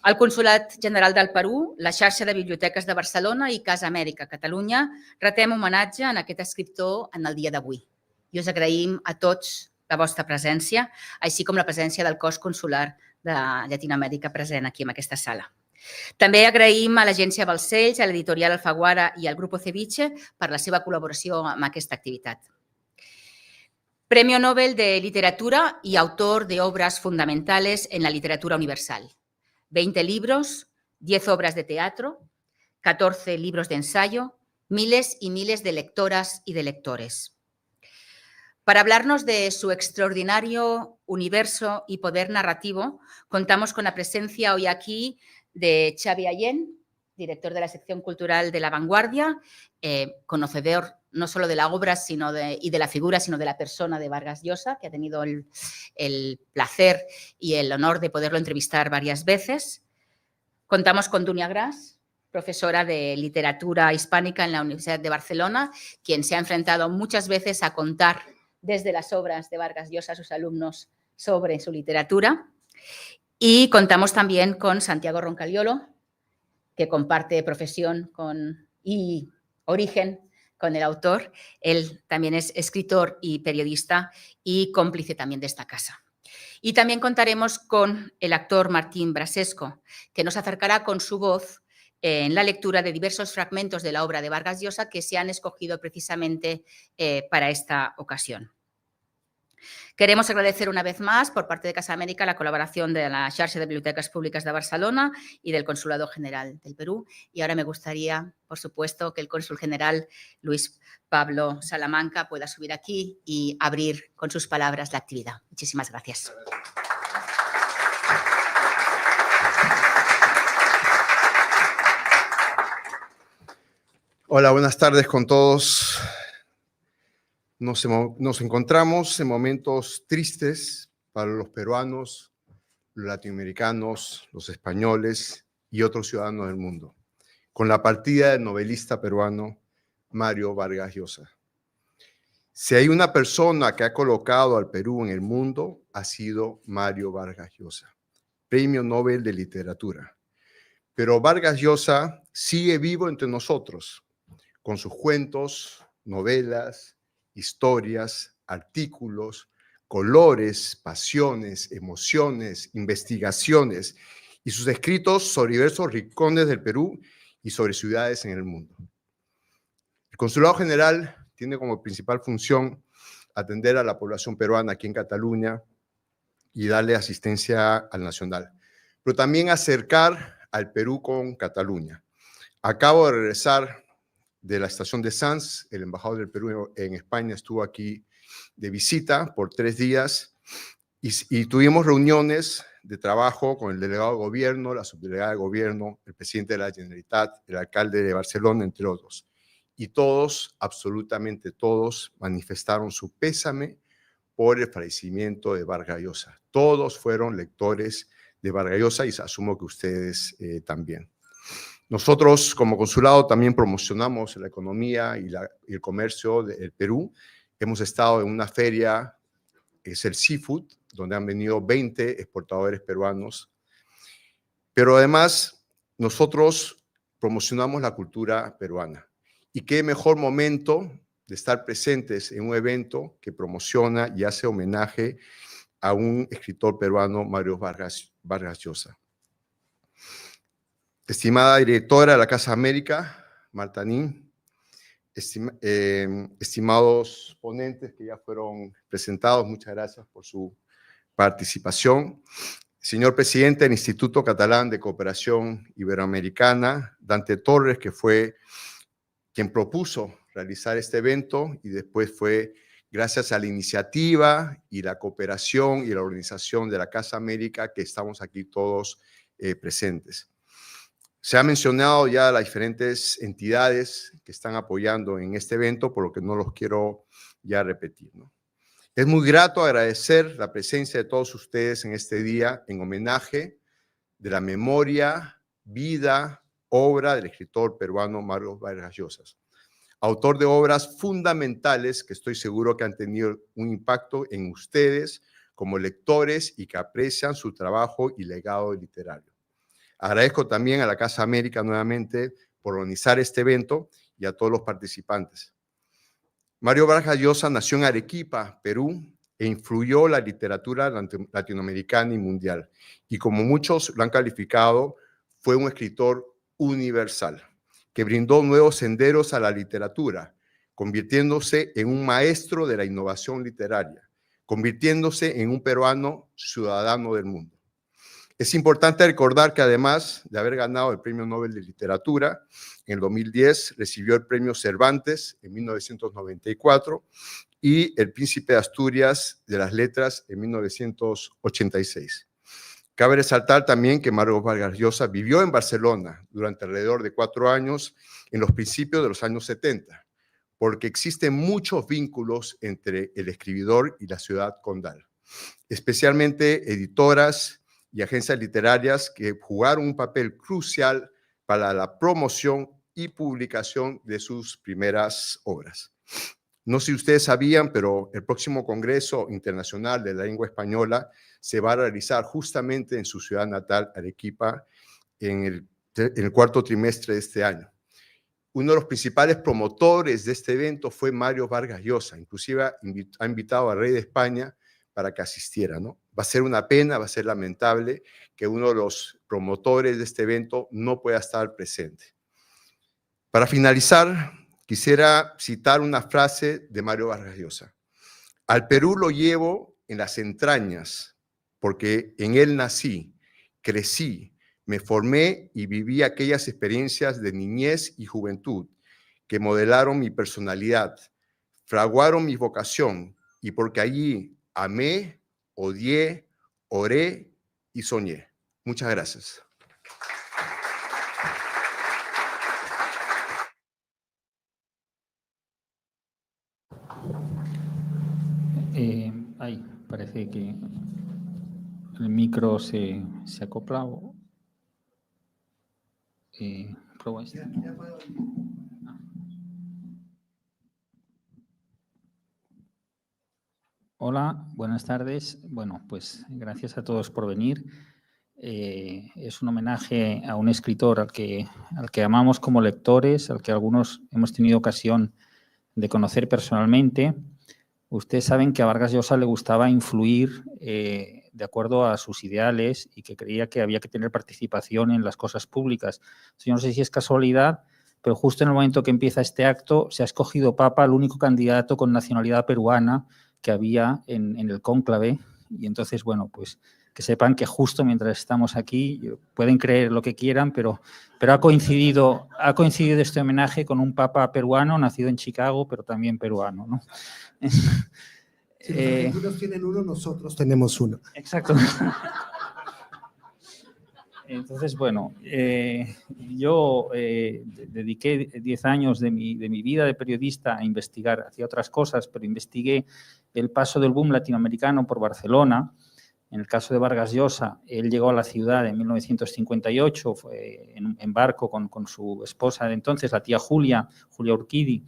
El Consolat General del Perú, la xarxa de biblioteques de Barcelona i Casa Amèrica, Catalunya, retem homenatge a aquest escriptor en el dia d'avui. I us agraïm a tots la vostra presència, així com la presència del cos consular de Llatinoamèrica present aquí en aquesta sala. També agraïm a l'Agència Balcells, a l'editorial Alfaguara i al Grupo Ceviche per la seva col·laboració amb aquesta activitat. Premio Nobel de Literatura y autor de obras fundamentales en la literatura universal. 20 libros, 10 obras de teatro, 14 libros de ensayo, miles y miles de lectoras y de lectores. Para hablarnos de su extraordinario universo y poder narrativo, contamos con la presencia hoy aquí de Xavi Allén, director de la sección cultural de La Vanguardia, conocedor no solo de la obra y de la figura, sino de la persona de Vargas Llosa, que ha tenido el placer y el honor de poderlo entrevistar varias veces. Contamos con Dunia Gras, profesora de literatura hispánica en la Universidad de Barcelona, quien se ha enfrentado muchas veces a contar desde las obras de Vargas Llosa a sus alumnos sobre su literatura. Y contamos también con Santiago Roncaliolo, que comparte profesión y origen con el autor. Él también es escritor y periodista y cómplice también de esta casa. Y también contaremos con el actor Martín Brasesco, que nos acercará con su voz en la lectura de diversos fragmentos de la obra de Vargas Llosa que se han escogido precisamente para esta ocasión. Queremos agradecer una vez más por parte de Casa Amèrica la colaboración de la Xarxa de Bibliotecas Públicas de Barcelona y del Consulado General del Perú. Y ahora me gustaría, por supuesto, que el cónsul general Luis Pablo Salamanca pueda subir aquí y abrir con sus palabras la actividad. Muchísimas gracias. Hola, buenas tardes con todos. Nos encontramos en momentos tristes para los peruanos, los latinoamericanos, los españoles y otros ciudadanos del mundo, con la partida del novelista peruano Mario Vargas Llosa. Si hay una persona que ha colocado al Perú en el mundo, ha sido Mario Vargas Llosa, Premio Nobel de Literatura. Pero Vargas Llosa sigue vivo entre nosotros, con sus cuentos, novelas, historias, artículos, colores, pasiones, emociones, investigaciones y sus escritos sobre diversos rincones del Perú y sobre ciudades en el mundo. El Consulado General tiene como principal función atender a la población peruana aquí en Cataluña y darle asistencia al nacional, pero también acercar al Perú con Cataluña. Acabo de regresar de la estación de Sanz. El embajador del Perú en España estuvo aquí de visita por 3 días y tuvimos reuniones de trabajo con el delegado de gobierno, la subdelegada de gobierno, el presidente de la Generalitat, el alcalde de Barcelona, entre otros. Y todos, absolutamente todos, manifestaron su pésame por el fallecimiento de Vargas Llosa. Todos fueron lectores de Vargas Llosa y asumo que ustedes también. Nosotros, como consulado, también promocionamos la economía y el comercio del Perú. Hemos estado en una feria, es el Seafood, donde han venido 20 exportadores peruanos. Pero además, nosotros promocionamos la cultura peruana. Y qué mejor momento de estar presentes en un evento que promociona y hace homenaje a un escritor peruano, Mario Vargas Llosa. Estimada directora de la Casa América, Marta Nin, estimados ponentes que ya fueron presentados, muchas gracias por su participación. Señor presidente del Instituto Catalán de Cooperación Iberoamericana, Dante Torres, que fue quien propuso realizar este evento y después fue gracias a la iniciativa y la cooperación y la organización de la Casa América que estamos aquí todos presentes. Se ha mencionado ya las diferentes entidades que están apoyando en este evento, por lo que no los quiero ya repetir, ¿no? Es muy grato agradecer la presencia de todos ustedes en este día en homenaje de la memoria, vida, obra del escritor peruano Mario Vargas Llosa, autor de obras fundamentales que estoy seguro que han tenido un impacto en ustedes como lectores y que aprecian su trabajo y legado literario. Agradezco también a la Casa América nuevamente por organizar este evento y a todos los participantes. Mario Vargas Llosa nació en Arequipa, Perú, e influyó la literatura latinoamericana y mundial. Y como muchos lo han calificado, fue un escritor universal, que brindó nuevos senderos a la literatura, convirtiéndose en un maestro de la innovación literaria, convirtiéndose en un peruano ciudadano del mundo. Es importante recordar que además de haber ganado el Premio Nobel de Literatura, en el 2010 recibió el Premio Cervantes en 1994 y el Príncipe de Asturias de las Letras en 1986. Cabe resaltar también que Mario Vargas Llosa vivió en Barcelona durante alrededor de 4 años en los principios de los años 70, porque existen muchos vínculos entre el escribidor y la ciudad condal, especialmente editoras y agencias literarias que jugaron un papel crucial para la promoción y publicación de sus primeras obras. No sé si ustedes sabían, pero el próximo Congreso Internacional de la Lengua Española se va a realizar justamente en su ciudad natal, Arequipa, en el cuarto trimestre de este año. Uno de los principales promotores de este evento fue Mario Vargas Llosa, inclusive ha invitado al rey de España para que asistiera, ¿no? Va a ser una pena, va a ser lamentable que uno de los promotores de este evento no pueda estar presente. Para finalizar, quisiera citar una frase de Mario Vargas Llosa. Al Perú lo llevo en las entrañas, porque en él nací, crecí, me formé y viví aquellas experiencias de niñez y juventud que modelaron mi personalidad, fraguaron mi vocación, y porque allí amé, odié, oré y soñé. Muchas gracias. Ahí, parece que el micro se acopla. Prueba este. Hola, buenas tardes. Bueno, pues gracias a todos por venir. Es un homenaje a un escritor al que amamos como lectores, al que algunos hemos tenido ocasión de conocer personalmente. Ustedes saben que a Vargas Llosa le gustaba influir de acuerdo a sus ideales y que creía que había que tener participación en las cosas públicas. Yo no sé si es casualidad, pero justo en el momento que empieza este acto se ha escogido papa al único candidato con nacionalidad peruana que había en el cónclave. Y entonces, bueno, pues que sepan que justo mientras estamos aquí, pueden creer lo que quieran, pero ha coincidido este homenaje con un papa peruano nacido en Chicago, pero también peruano, ¿no? Si los argentinos tienen uno, nosotros tenemos uno. Exacto. Entonces, bueno, yo dediqué 10 años de mi vida de periodista a investigar, hacía otras cosas, pero investigué el paso del boom latinoamericano por Barcelona. En el caso de Vargas Llosa, él llegó a la ciudad en 1958, fue en barco con su esposa de entonces, la tía Julia Urquidi,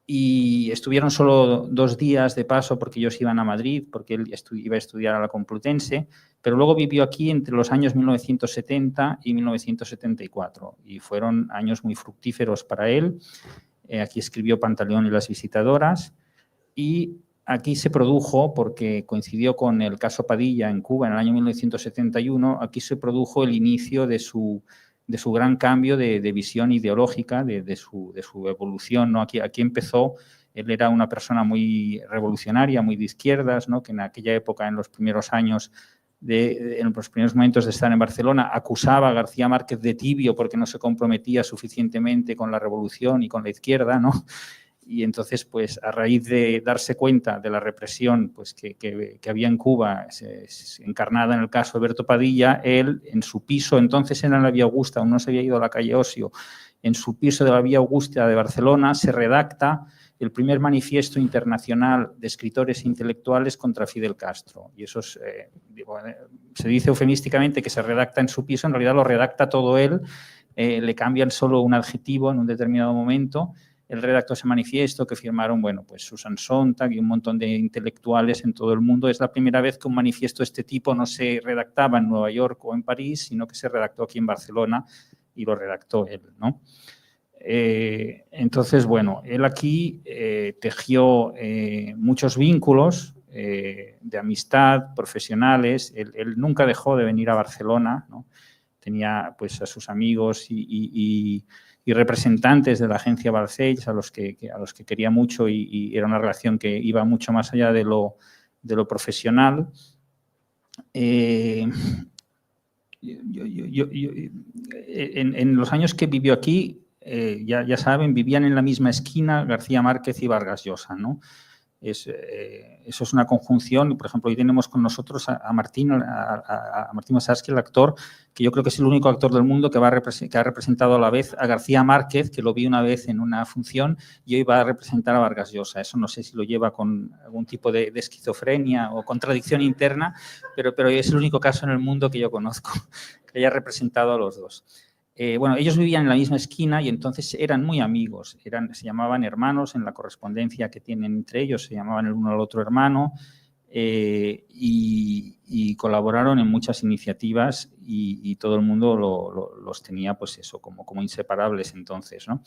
y estuvieron solo 2 días de paso porque ellos iban a Madrid, porque él iba a estudiar a la Complutense, pero luego vivió aquí entre los años 1970 y 1974 y fueron años muy fructíferos para él. Aquí escribió Pantaleón y las visitadoras y aquí se produjo, porque coincidió con el caso Padilla en Cuba en el año 1971, aquí se produjo el inicio de su gran cambio de visión ideológica, de su evolución, ¿no? Aquí empezó, él era una persona muy revolucionaria, muy de izquierdas, ¿no? Que en aquella época, en los primeros años, en los primeros momentos de estar en Barcelona, acusaba a García Márquez de tibio porque no se comprometía suficientemente con la revolución y con la izquierda, ¿no? Y entonces, pues, a raíz de darse cuenta de la represión pues, que había en Cuba, encarnada en el caso de Berto Padilla, él, en su piso, entonces era en la Vía Augusta, aún no se había ido a la calle Ocio, en su piso de la Vía Augusta de Barcelona, se redacta el primer manifiesto internacional de escritores intelectuales contra Fidel Castro. Y eso se dice eufemísticamente que se redacta en su piso, en realidad lo redacta todo él, le cambian solo un adjetivo en un determinado momento, él redactó ese manifiesto que firmaron, bueno, pues Susan Sontag y un montón de intelectuales en todo el mundo. Es la primera vez que un manifiesto de este tipo no se redactaba en Nueva York o en París, sino que se redactó aquí en Barcelona y lo redactó él, ¿no? Entonces, bueno, él aquí tejió muchos vínculos de amistad, profesionales. Él nunca dejó de venir a Barcelona, ¿no? Tenía pues a sus amigos y representantes de la agencia Balcells a los que quería mucho y era una relación que iba mucho más allá de lo profesional. En los años que vivió aquí, ya saben, vivían en la misma esquina García Márquez y Vargas Llosa, ¿no? Eso es una conjunción. Por ejemplo, hoy tenemos con nosotros a Martín Massarsky, el actor, que yo creo que es el único actor del mundo que ha representado a la vez a García Márquez, que lo vi una vez en una función, y hoy va a representar a Vargas Llosa. Eso no sé si lo lleva con algún tipo de esquizofrenia o contradicción interna, pero es el único caso en el mundo que yo conozco que haya representado a los dos. Bueno, ellos vivían en la misma esquina y entonces eran muy amigos, se llamaban hermanos en la correspondencia que tienen entre ellos, se llamaban el uno al otro hermano y colaboraron en muchas iniciativas y todo el mundo los tenía pues eso, como inseparables entonces, ¿no?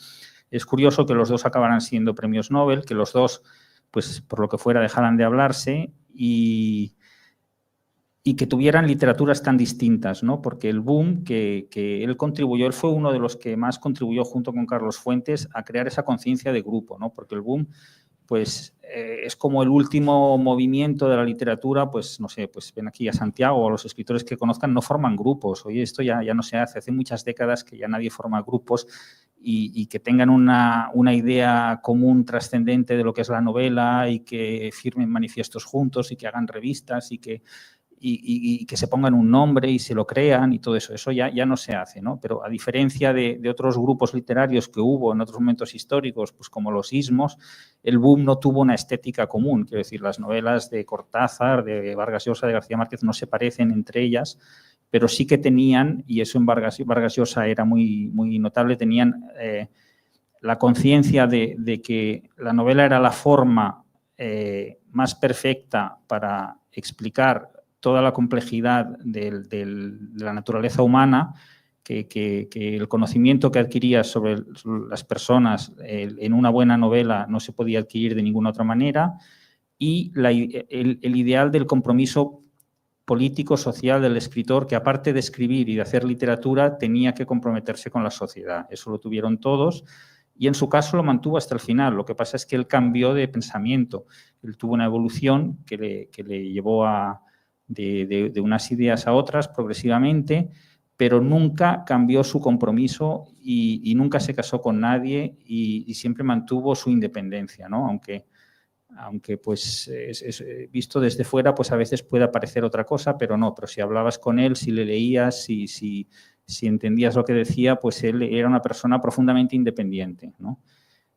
Es curioso que los dos acabaran siendo premios Nobel, que los dos, pues por lo que fuera, dejaran de hablarse y que tuvieran literaturas tan distintas, ¿no? Porque el boom que él contribuyó, él fue uno de los que más contribuyó junto con Carlos Fuentes a crear esa conciencia de grupo, ¿no? Porque el boom, pues, es como el último movimiento de la literatura, pues, no sé, pues ven aquí a Santiago o a los escritores que conozcan, no forman grupos. Oye, esto ya no se hace muchas décadas que ya nadie forma grupos y que tengan una idea común trascendente de lo que es la novela y que firmen manifiestos juntos y que hagan revistas y que se pongan un nombre y se lo crean y todo eso. Eso ya no se hace, ¿no? Pero a diferencia de otros grupos literarios que hubo en otros momentos históricos, pues como los ismos, el boom no tuvo una estética común. Quiero decir, las novelas de Cortázar, de Vargas Llosa, de García Márquez no se parecen entre ellas, pero sí que tenían, y eso en Vargas Llosa era muy, muy notable, tenían la conciencia de que la novela era la forma más perfecta para explicar toda la complejidad de la naturaleza humana, que el conocimiento que adquirías sobre las personas en una buena novela no se podía adquirir de ninguna otra manera, y el ideal del compromiso político, social del escritor, que aparte de escribir y de hacer literatura, tenía que comprometerse con la sociedad. Eso lo tuvieron todos y en su caso lo mantuvo hasta el final. Lo que pasa es que él cambió de pensamiento. Él tuvo una evolución que le llevó de unas ideas a otras progresivamente, pero nunca cambió su compromiso y nunca se casó con nadie y siempre mantuvo su independencia, ¿no? Aunque pues visto desde fuera, pues a veces puede parecer otra cosa, pero no. Pero si hablabas con él, si le leías, si entendías lo que decía, pues él era una persona profundamente independiente, ¿no?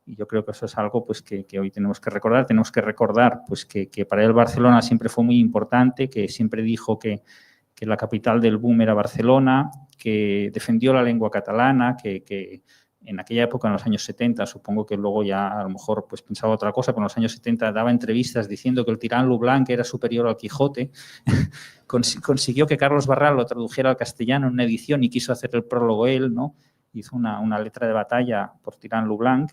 Y yo creo que eso es algo pues, que hoy tenemos que recordar. Tenemos que recordar pues, que para él Barcelona siempre fue muy importante, que siempre dijo que la capital del boom era Barcelona, que defendió la lengua catalana, que en aquella época, en los años 70, supongo que luego ya a lo mejor pues, pensaba otra cosa, pero en los años 70 daba entrevistas diciendo que el Tirán lo Blanc era superior al Quijote. Consiguió que Carlos Barral lo tradujera al castellano en una edición y quiso hacer el prólogo él, ¿no? Hizo una letra de batalla por Tirán lo Blanc.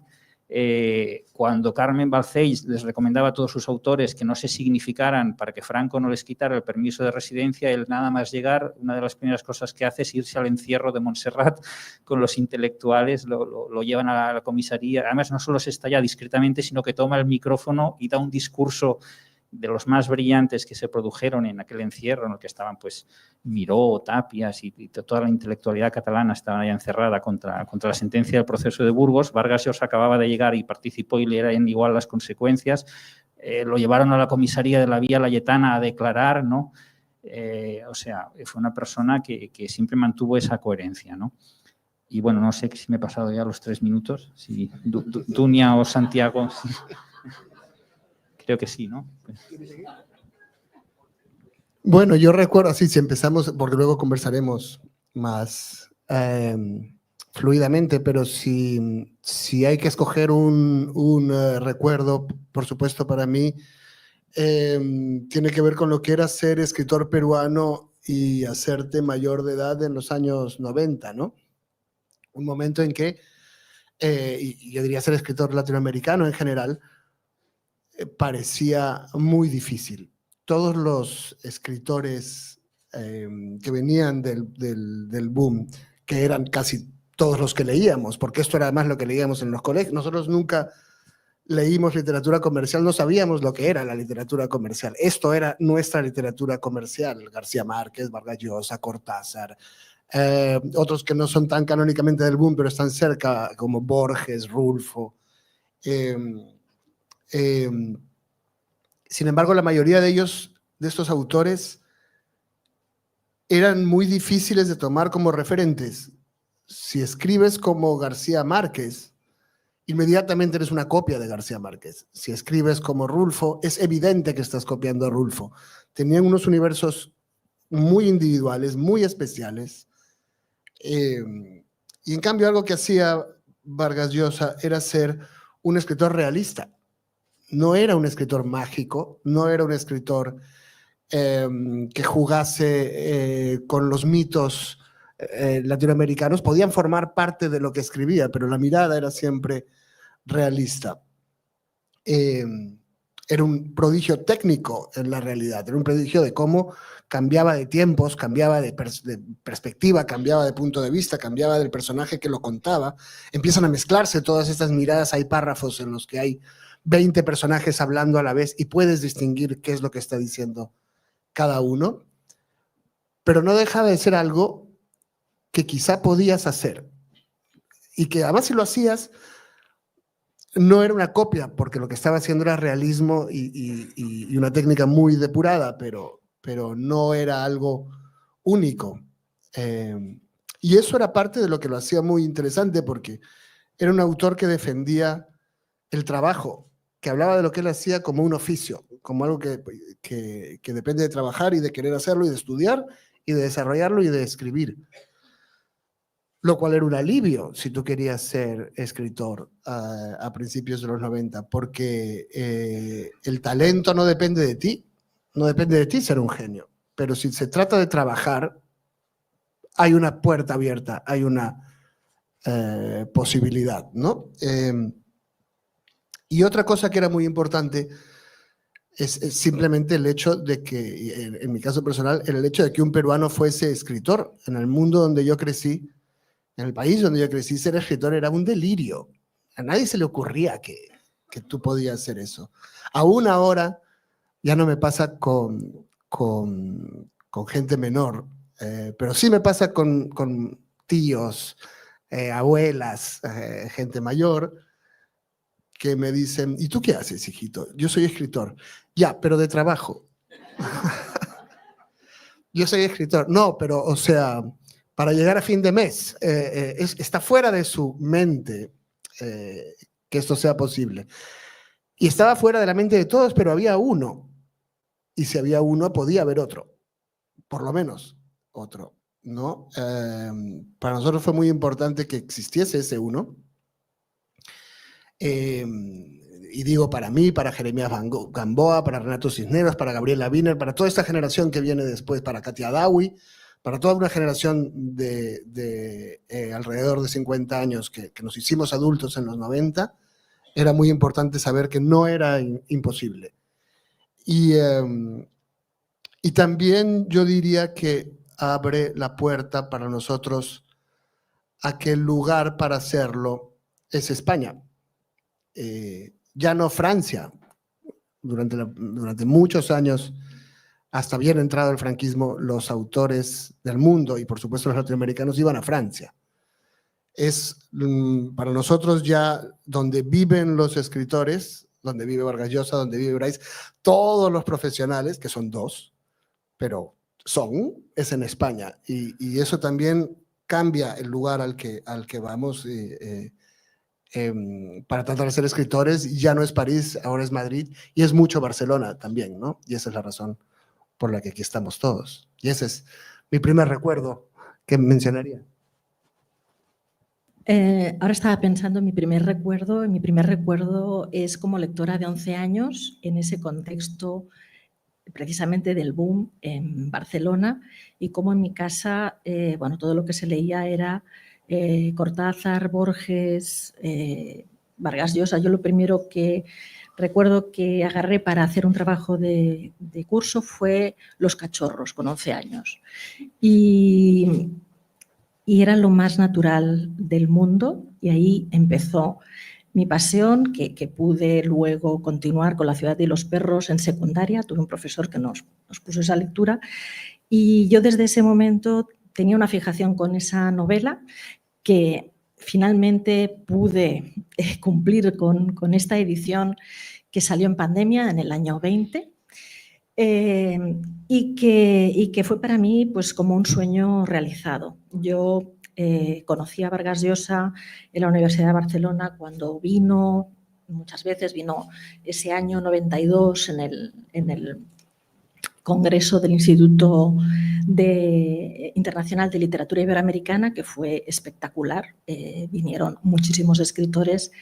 Cuando Carmen Balcells les recomendaba a todos sus autores que no se significaran para que Franco no les quitara el permiso de residencia, él nada más llegar, una de las primeras cosas que hace es irse al encierro de Montserrat con los intelectuales, lo llevan a la comisaría. Además, no solo se está allá discretamente, sino que toma el micrófono y da un discurso de los más brillantes que se produjeron en aquel encierro, en el que estaban pues Miró, Tapias y toda la intelectualidad catalana estaba ahí encerrada contra la sentencia del proceso de Burgos. Vargas Llosa acababa de llegar y participó y le eran igual las consecuencias. Lo llevaron a la comisaría de la Vía Layetana a declarar, ¿no? O sea, fue una persona que siempre mantuvo esa coherencia, ¿no? Y bueno, no sé si me he pasado ya los 3 minutos, si Dunia o Santiago... Creo que sí, ¿no? Bueno, yo recuerdo, así si empezamos, porque luego conversaremos más. fluidamente, pero si hay que escoger un recuerdo, por supuesto, para mí, tiene que ver con lo que era ser escritor peruano y hacerte mayor de edad en los años 90, ¿no? Un momento en que, y yo diría ser escritor latinoamericano en general, parecía muy difícil. Todos los escritores que venían del boom, que eran casi todos los que leíamos, porque esto era además lo que leíamos en los colegios. Nosotros nunca leímos literatura comercial, no sabíamos lo que era la literatura comercial. Esto era nuestra literatura comercial. García Márquez, Vargas Llosa, Cortázar, otros que no son tan canónicamente del boom, pero están cerca, como Borges, Rulfo. Sin embargo, la mayoría de ellos, de estos autores, eran muy difíciles de tomar como referentes. Si escribes como García Márquez, inmediatamente eres una copia de García Márquez. Si escribes como Rulfo, es evidente que estás copiando a Rulfo. Tenían unos universos muy individuales, muy especiales. Y en cambio, algo que hacía Vargas Llosa era ser un escritor realista. No era un escritor mágico, no era un escritor que jugase con los mitos latinoamericanos. Podían formar parte de lo que escribía, pero la mirada era siempre realista. Era un prodigio técnico en la realidad, era un prodigio de cómo cambiaba de tiempos, cambiaba de perspectiva, cambiaba de punto de vista, cambiaba del personaje que lo contaba. Empiezan a mezclarse todas estas miradas, hay párrafos en los que hay 20 personajes hablando a la vez y puedes distinguir qué es lo que está diciendo cada uno, pero no deja de ser algo que quizá podías hacer y que además si lo hacías no era una copia, porque lo que estaba haciendo era realismo y una técnica muy depurada, pero no era algo único. Y eso era parte de lo que lo hacía muy interesante, porque era un autor que defendía el trabajo, que hablaba de lo que él hacía como un oficio, como algo que depende de trabajar y de querer hacerlo y de estudiar y de desarrollarlo y de escribir. Lo cual era un alivio si tú querías ser escritor a principios de los 90, porque el talento no depende de ti, no depende de ti ser un genio, pero si se trata de trabajar, hay una puerta abierta, hay una posibilidad, ¿no? Y otra cosa que era muy importante es simplemente el hecho de que, en mi caso personal, el hecho de que un peruano fuese escritor. En el mundo donde yo crecí, en el país donde yo crecí, ser escritor era un delirio. A nadie se le ocurría que tú podías hacer eso. Aún ahora ya no me pasa con gente menor, pero sí me pasa con tíos, abuelas, gente mayor, que me dicen, ¿y tú qué haces, hijito? Yo soy escritor. Ya, pero de trabajo. Yo soy escritor. No, pero, o sea, para llegar a fin de mes. Está fuera de su mente que esto sea posible. Y estaba fuera de la mente de todos, pero había uno. Y si había uno, podía haber otro. Por lo menos otro, ¿no? Para nosotros fue muy importante que existiese ese uno. Y digo para mí, para Jeremías Gamboa, para Renato Cisneros, para Gabriela Wiener, para toda esta generación que viene después, para Katia Dawi, para toda una generación de alrededor de 50 años que nos hicimos adultos en los 90, era muy importante saber que no era imposible. Y también yo diría que abre la puerta para nosotros a que el lugar para hacerlo es España. Ya no Francia. Durante muchos años, hasta bien entrado el franquismo, los autores del mundo y por supuesto los latinoamericanos iban a Francia. Es para nosotros ya donde viven los escritores, donde vive Vargas Llosa, donde vive Bryce, todos los profesionales, que son dos, pero es en España. Y eso también cambia el lugar al que vamos para tratar de ser escritores. Ya no es París, ahora es Madrid y es mucho Barcelona también, ¿no? Y esa es la razón por la que aquí estamos todos. Y ese es mi primer recuerdo que mencionaría. Ahora estaba pensando en mi primer recuerdo. Mi primer recuerdo es como lectora de 11 años en ese contexto precisamente del boom en Barcelona y cómo en mi casa, bueno, todo lo que se leía era Cortázar, Borges, Vargas Llosa. Yo lo primero que recuerdo que agarré para hacer un trabajo de curso fue Los cachorros, con 11 años. Y era lo más natural del mundo y ahí empezó mi pasión, que pude luego continuar con La ciudad y los perros en secundaria. Tuve un profesor que nos puso esa lectura y yo desde ese momento tenía una fijación con esa novela que finalmente pude cumplir con esta edición que salió en pandemia en el año 20 y que fue para mí pues como un sueño realizado. Yo conocí a Vargas Llosa en la Universidad de Barcelona cuando vino, muchas veces vino ese año 92 en el Congreso del Instituto Internacional de Literatura Iberoamericana, que fue espectacular. Vinieron muchísimos escritores.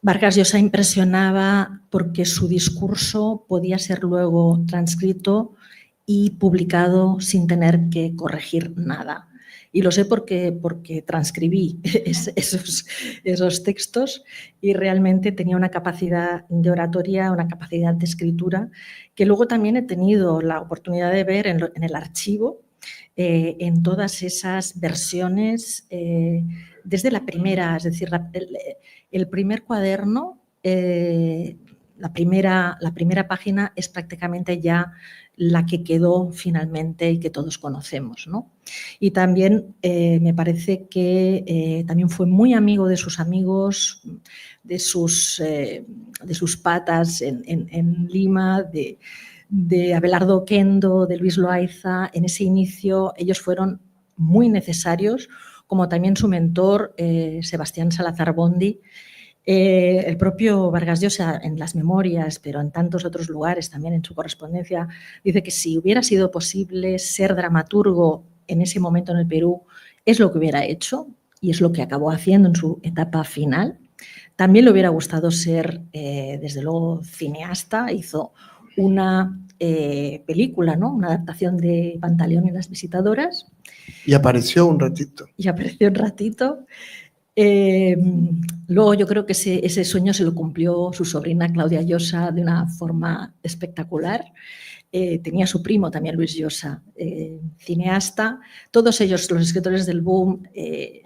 Vargas Llosa impresionaba porque su discurso podía ser luego transcrito y publicado sin tener que corregir nada. Y lo sé porque transcribí esos textos y realmente tenía una capacidad de oratoria, una capacidad de escritura que luego también he tenido la oportunidad de ver en el archivo, en todas esas versiones, desde la primera, es decir, el primer cuaderno, la primera página es prácticamente ya la que quedó finalmente y que todos conocemos, ¿no? Y también me parece que también fue muy amigo de sus amigos, de sus patas en Lima, de Abelardo Oquendo, de Luis Loaiza. En ese inicio ellos fueron muy necesarios, como también su mentor, Sebastián Salazar Bondy. El propio Vargas Llosa, en las memorias, pero en tantos otros lugares, también en su correspondencia, dice que si hubiera sido posible ser dramaturgo en ese momento en el Perú, es lo que hubiera hecho y es lo que acabó haciendo en su etapa final. También le hubiera gustado ser, desde luego, cineasta. Hizo una película, ¿no? Una adaptación de Pantaleón y las visitadoras. Y apareció un ratito. Luego yo creo que ese sueño se lo cumplió su sobrina Claudia Llosa de una forma espectacular. Tenía su primo también, Luis Llosa, cineasta. Todos ellos, los escritores del boom,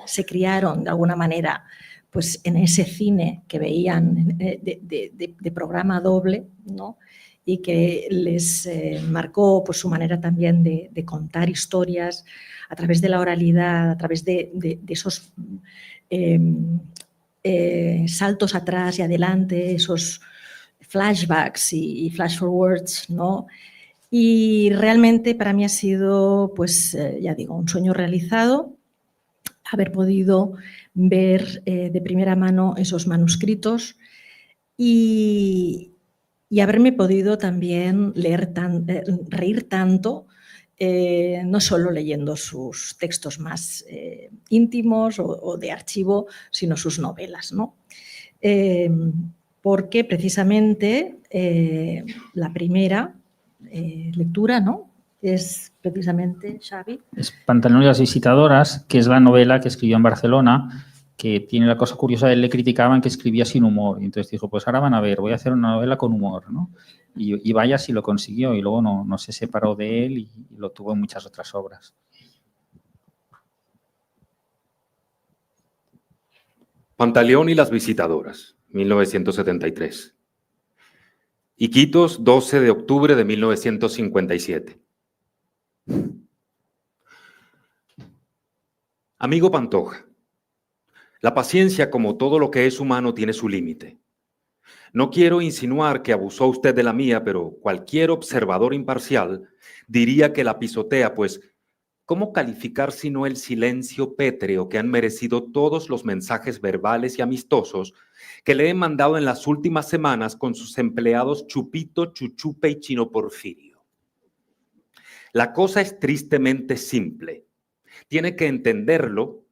se criaron de alguna manera pues, en ese cine que veían de programa doble, ¿no? Y que les marcó pues, su manera también de contar historias a través de la oralidad, a través de esos saltos atrás y adelante, esos flashbacks y flash forwards, ¿no? Y realmente para mí ha sido, pues ya digo, un sueño realizado, haber podido ver de primera mano esos manuscritos y haberme podido también reír tanto, no solo leyendo sus textos más íntimos o de archivo, sino sus novelas, ¿no? Porque precisamente la primera lectura, ¿no? Es precisamente, Xavi. Es Pantaleón y las visitadoras, que es la novela que escribió en Barcelona, que tiene la cosa curiosa, él le criticaban que escribía sin humor. Y entonces dijo, pues ahora van a ver, voy a hacer una novela con humor, ¿no? Y vaya si lo consiguió, y luego no se separó de él y lo tuvo en muchas otras obras. Pantaleón y las visitadoras, 1973. Iquitos, 12 de octubre de 1957. Amigo Pantoja, la paciencia, como todo lo que es humano, tiene su límite. No quiero insinuar que abusó usted de la mía, pero cualquier observador imparcial diría que la pisotea, pues, ¿cómo calificar sino el silencio pétreo que han merecido todos los mensajes verbales y amistosos que le he mandado en las últimas semanas con sus empleados Chupito, Chuchupe y Chino Porfirio? La cosa es tristemente simple. Tiene que entenderlo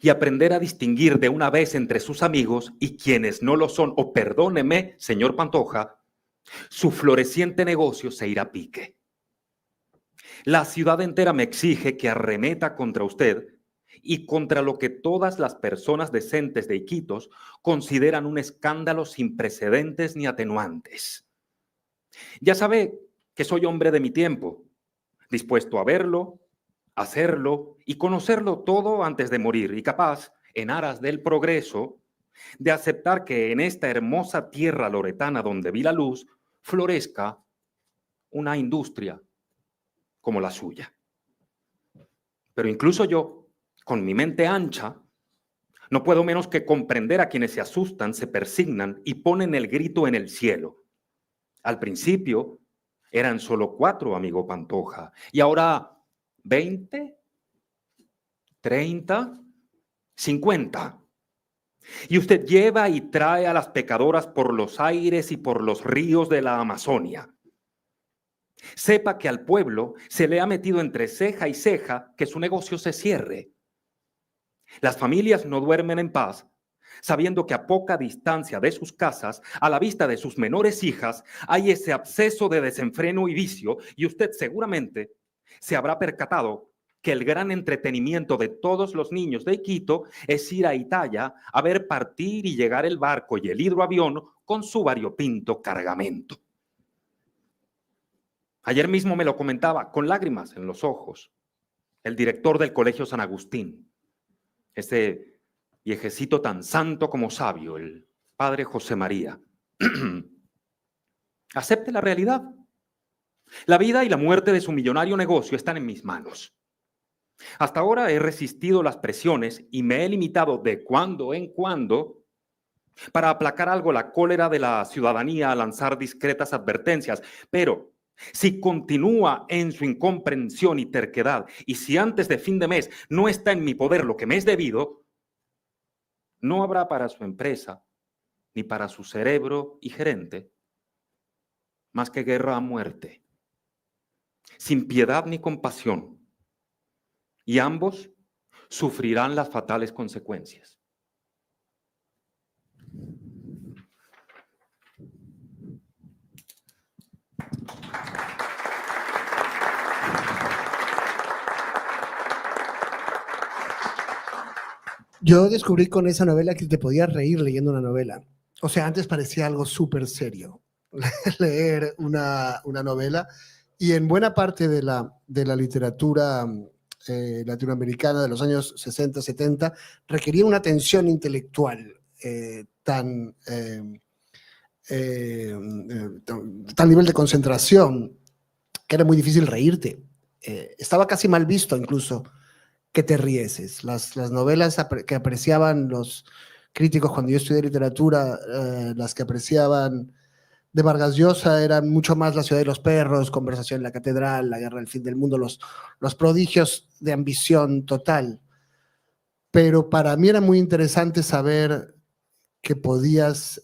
y aprender a distinguir de una vez entre sus amigos y quienes no lo son, o perdóneme, señor Pantoja, su floreciente negocio se irá a pique. La ciudad entera me exige que arremeta contra usted y contra lo que todas las personas decentes de Iquitos consideran un escándalo sin precedentes ni atenuantes. Ya sabe que soy hombre de mi tiempo, dispuesto a verlo, hacerlo y conocerlo todo antes de morir y capaz, en aras del progreso, de aceptar que en esta hermosa tierra loretana donde vi la luz, florezca una industria como la suya. Pero incluso yo, con mi mente ancha, no puedo menos que comprender a quienes se asustan, se persignan y ponen el grito en el cielo. Al principio eran solo 4, amigo Pantoja, y ahora 20, 30, 50. Y usted lleva y trae a las pecadoras por los aires y por los ríos de la Amazonia. Sepa que al pueblo se le ha metido entre ceja y ceja que su negocio se cierre. Las familias no duermen en paz, sabiendo que a poca distancia de sus casas, a la vista de sus menores hijas, hay ese absceso de desenfreno y vicio, y usted seguramente se habrá percatado que el gran entretenimiento de todos los niños de Iquito es ir a Italia a ver partir y llegar el barco y el hidroavión con su variopinto cargamento. Ayer mismo me lo comentaba, con lágrimas en los ojos, el director del Colegio San Agustín, ese viejecito tan santo como sabio, el padre José María. Acepte la realidad. La vida y la muerte de su millonario negocio están en mis manos. Hasta ahora he resistido las presiones y me he limitado de cuando en cuando para aplacar algo la cólera de la ciudadanía a lanzar discretas advertencias, pero si continúa en su incomprensión y terquedad, y si antes de fin de mes no está en mi poder lo que me es debido, no habrá para su empresa, ni para su cerebro y gerente, más que guerra a muerte, sin piedad ni compasión, y ambos sufrirán las fatales consecuencias. Yo descubrí con esa novela que te podías reír leyendo una novela. O sea, antes parecía algo súper serio leer una novela, y en buena parte de la literatura latinoamericana de los años 60, 70 requería una tensión intelectual tal nivel de concentración que era muy difícil reírte. Estaba casi mal visto incluso que te rieses. Las novelas que apreciaban los críticos cuando yo estudié literatura, las que apreciaban de Vargas Llosa eran mucho más La ciudad de los perros, Conversación en la catedral, La guerra del fin del mundo, los prodigios de ambición total. Pero para mí era muy interesante saber que podías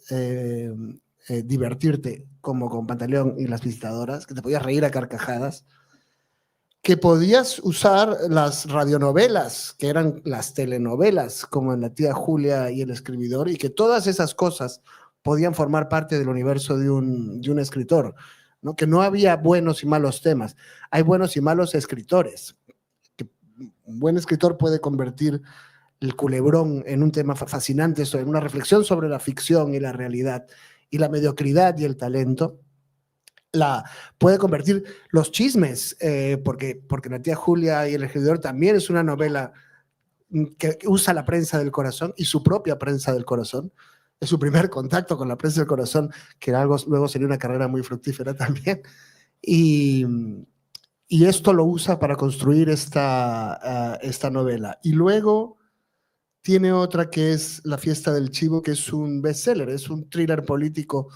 divertirte como con Pantaleón y Las visitadoras, que te podías reír a carcajadas, que podías usar las radionovelas, que eran las telenovelas, como en La tía Julia y El escribidor, y que todas esas cosas podían formar parte del universo de un escritor, ¿no? Que no había buenos y malos temas, hay buenos y malos escritores. Que un buen escritor puede convertir el culebrón en un tema fascinante, en una reflexión sobre la ficción y la realidad, y la mediocridad y el talento. Puede convertir los chismes, porque La tía Julia y El escribidor también es una novela que usa la prensa del corazón y su propia prensa del corazón. Es su primer contacto con la prensa del corazón, que luego sería una carrera muy fructífera también. Y esto lo usa para construir esta novela. Y luego tiene otra que es La fiesta del chivo, que es un bestseller, es un thriller político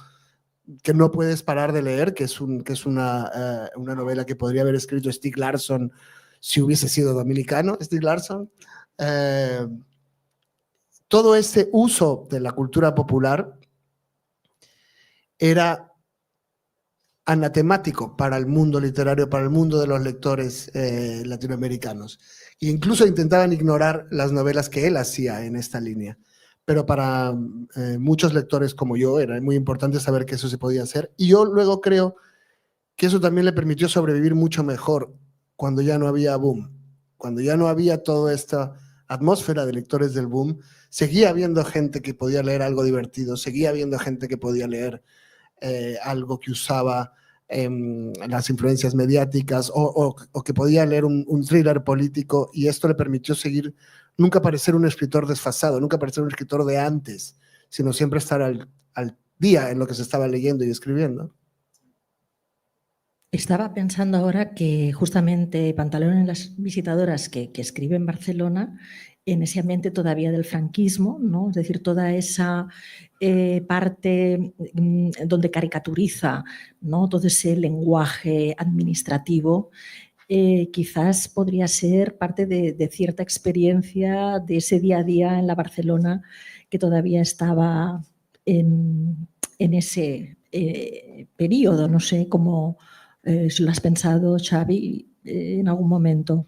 que no puedes parar de leer, que es una novela que podría haber escrito Stieg Larsson si hubiese sido dominicano, Stieg Larsson. Todo ese uso de la cultura popular era anatemático para el mundo literario, para el mundo de los lectores latinoamericanos. E incluso intentaban ignorar las novelas que él hacía en esta línea. Pero para muchos lectores como yo era muy importante saber que eso se podía hacer. Y yo luego creo que eso también le permitió sobrevivir mucho mejor cuando ya no había boom. Cuando ya no había toda esta atmósfera de lectores del boom, seguía habiendo gente que podía leer algo divertido, seguía habiendo gente que podía leer algo que usaba las influencias mediáticas o que podía leer un thriller político, y esto le permitió seguir, nunca parecer un escritor desfasado, nunca parecer un escritor de antes, sino siempre estar al día en lo que se estaba leyendo y escribiendo. Estaba pensando ahora que justamente Pantalón en las visitadoras que escribe en Barcelona, en ese ambiente todavía del franquismo, ¿no? Es decir, toda esa parte donde caricaturiza, ¿no? Todo ese lenguaje administrativo, quizás podría ser parte de cierta experiencia de ese día a día en la Barcelona que todavía estaba en ese periodo, no sé cómo si lo has pensado, Xavi, en algún momento.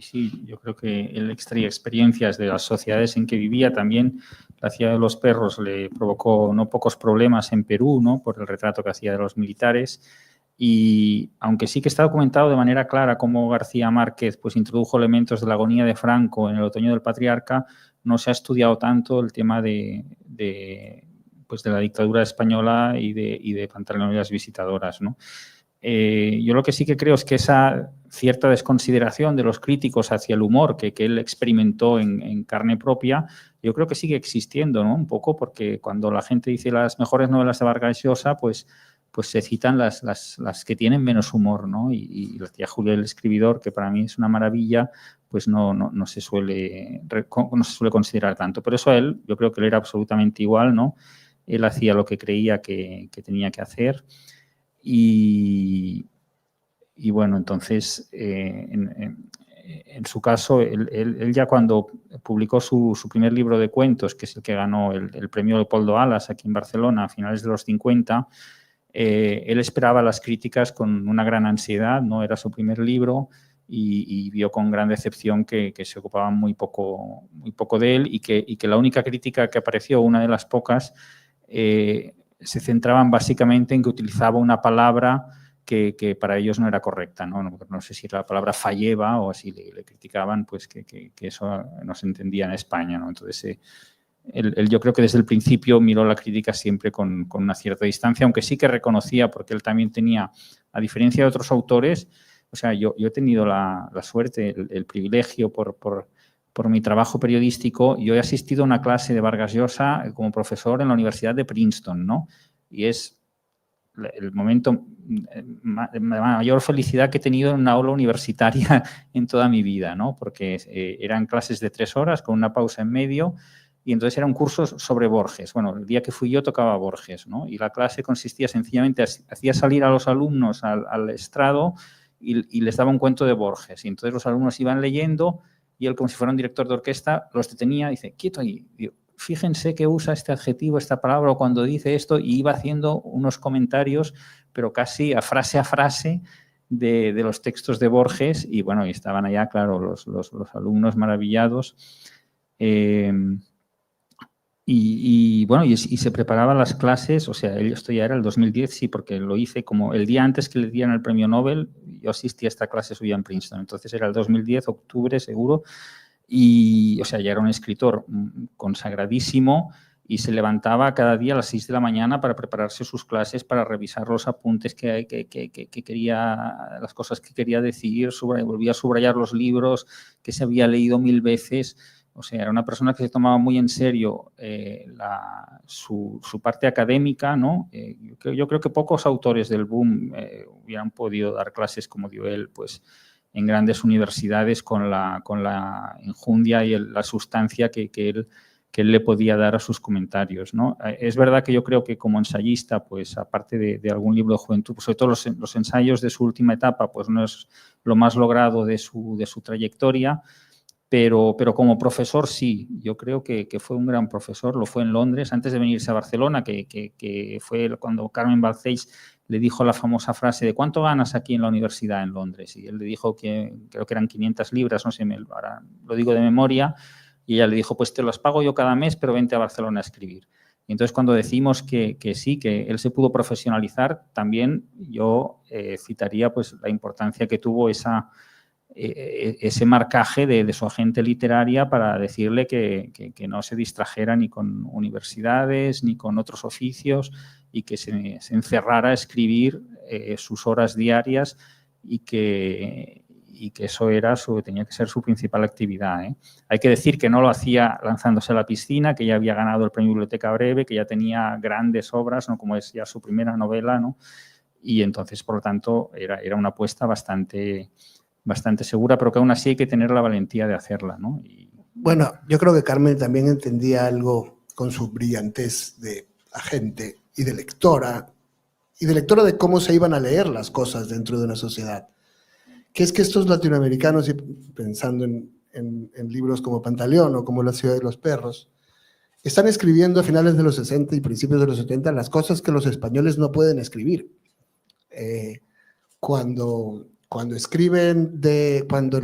Sí, yo creo que él extraía experiencias de las sociedades en que vivía. También la ciudad de los perros le provocó no pocos problemas en Perú, ¿no? Por el retrato que hacía de los militares. Y aunque sí que está documentado de manera clara cómo García Márquez pues, introdujo elementos de la agonía de Franco en el otoño del patriarca, no se ha estudiado tanto el tema de la dictadura española y de Pantalón y las visitadoras, ¿no? Yo lo que sí que creo es que esa cierta desconsideración de los críticos hacia el humor que él experimentó en carne propia, yo creo que sigue existiendo, ¿no? Un poco porque cuando la gente dice las mejores novelas de Vargas Llosa, pues se citan las que tienen menos humor, ¿no? Y la tía Julia el escribidor, que para mí es una maravilla, pues no se suele considerar tanto. Pero eso a él, yo creo que él era absolutamente igual, ¿no? Él hacía lo que creía que tenía que hacer. Y bueno, entonces, en su caso, él ya cuando publicó su primer libro de cuentos, que es el que ganó el premio Leopoldo Alas aquí en Barcelona a finales de los 50, él esperaba las críticas con una gran ansiedad, ¿no? Era su primer libro y vio con gran decepción que se ocupaban muy poco de él y que la única crítica que apareció, una de las pocas, se centraban básicamente en que utilizaba una palabra que para ellos no era correcta, ¿no? No sé si era la palabra falleva o así le criticaban, pues que eso no se entendía en España, ¿no? Entonces, él yo creo que desde el principio miró la crítica siempre con una cierta distancia, aunque sí que reconocía, porque él también tenía, a diferencia de otros autores, o sea, yo he tenido la suerte, el privilegio por mi trabajo periodístico. Yo he asistido a una clase de Vargas Llosa como profesor en la Universidad de Princeton, ¿no? Y es el momento de mayor felicidad que he tenido en una aula universitaria en toda mi vida, ¿no? Porque eran clases de 3 horas con una pausa en medio y entonces era un curso sobre Borges. Bueno, el día que fui yo tocaba Borges, ¿no? Y la clase consistía sencillamente, hacía salir a los alumnos al estrado y les daba un cuento de Borges. Y entonces los alumnos iban leyendo y él, como si fuera un director de orquesta, los detenía y dice, quieto ahí. Digo, fíjense que usa este adjetivo, esta palabra, o cuando dice esto, y iba haciendo unos comentarios, pero casi a frase de los textos de Borges, y bueno, y estaban allá, claro, los alumnos maravillados. Y bueno, y se preparaban las clases, o sea, esto ya era el 2010, sí, porque lo hice como el día antes que le dieran el premio Nobel, yo asistí a esta clase suya en Princeton, entonces era el 2010, octubre seguro, y o sea, ya era un escritor consagradísimo y se levantaba cada día a las 6 de la mañana para prepararse sus clases, para revisar los apuntes que quería, las cosas que quería decir, volvía a subrayar los libros que se había leído 1000 veces. O sea, era una persona que se tomaba muy en serio su parte académica, ¿no? Yo creo que pocos autores del boom hubieran podido dar clases como dio él, pues, en grandes universidades con la enjundia y la sustancia que él le podía dar a sus comentarios, ¿no? Es verdad que yo creo que como ensayista, pues, aparte de algún libro de juventud, pues, sobre todo los ensayos de su última etapa, pues, no es lo más logrado de su trayectoria. Pero como profesor sí, yo creo que fue un gran profesor, lo fue en Londres, antes de venirse a Barcelona, que fue cuando Carmen Balcells le dijo la famosa frase de ¿cuánto ganas aquí en la universidad en Londres? Y él le dijo que creo que eran 500 libras, no sé, ahora lo digo de memoria, y ella le dijo, pues te las pago yo cada mes, pero vente a Barcelona a escribir. Y entonces cuando decimos que sí, que él se pudo profesionalizar, también yo citaría pues la importancia que tuvo ese marcaje de su agente literaria para decirle que no se distrajera ni con universidades ni con otros oficios y que se encerrara a escribir sus horas diarias y que eso tenía que ser su principal actividad, ¿eh? Hay que decir que no lo hacía lanzándose a la piscina, que ya había ganado el premio Biblioteca Breve, que ya tenía grandes obras, ¿no? Como es ya su primera novela, ¿no? Y entonces, por lo tanto, era una apuesta bastante segura, pero que aún así hay que tener la valentía de hacerla, ¿no? Bueno, yo creo que Carmen también entendía algo con su brillantez de agente y de lectora de cómo se iban a leer las cosas dentro de una sociedad. Que es que estos latinoamericanos, y pensando en libros como Pantaleón o como La ciudad de los perros, están escribiendo a finales de los 60 y principios de los 70 las cosas que los españoles no pueden escribir. Cuando escriben cuando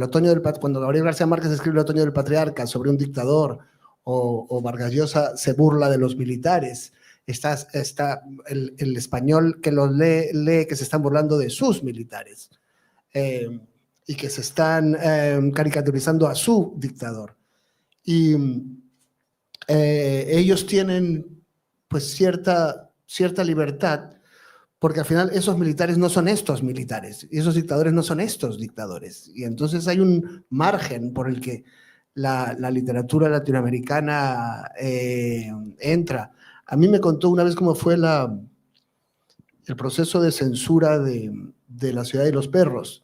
Gabriel García Márquez escribe El otoño del patriarca sobre un dictador, o Vargas Llosa se burla de los militares, está el español que los lee que se están burlando de sus militares. Y que se están caricaturizando a su dictador. Y ellos tienen pues cierta libertad, porque al final esos militares no son estos militares, y esos dictadores no son estos dictadores. Y entonces hay un margen por el que la literatura latinoamericana entra. A mí me contó una vez cómo fue el proceso de censura de La ciudad de los perros,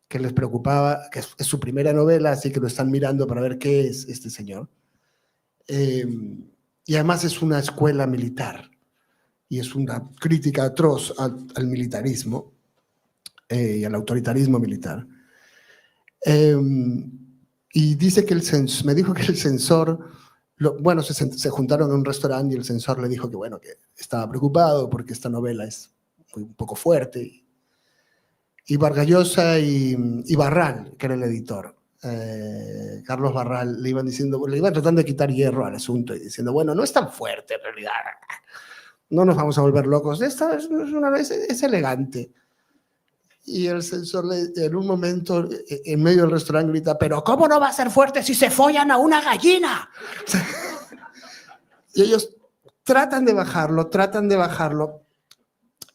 que les preocupaba, que es su primera novela, así que lo están mirando para ver qué es este señor. Y además es una escuela militar, y es una crítica atroz al militarismo y al autoritarismo militar. Y dice que me dijo que el censor, se juntaron en un restaurante y el censor le dijo que, bueno, que estaba preocupado porque esta novela es un poco fuerte. Y Vargas Llosa y Barral, que era el editor, Carlos Barral, le iban tratando de quitar hierro al asunto y diciendo, bueno, no es tan fuerte en realidad, no nos vamos a volver locos, esta es elegante. Y el censor en un momento, en medio del restaurante, grita, pero ¿cómo no va a ser fuerte si se follan a una gallina? Y ellos tratan de bajarlo,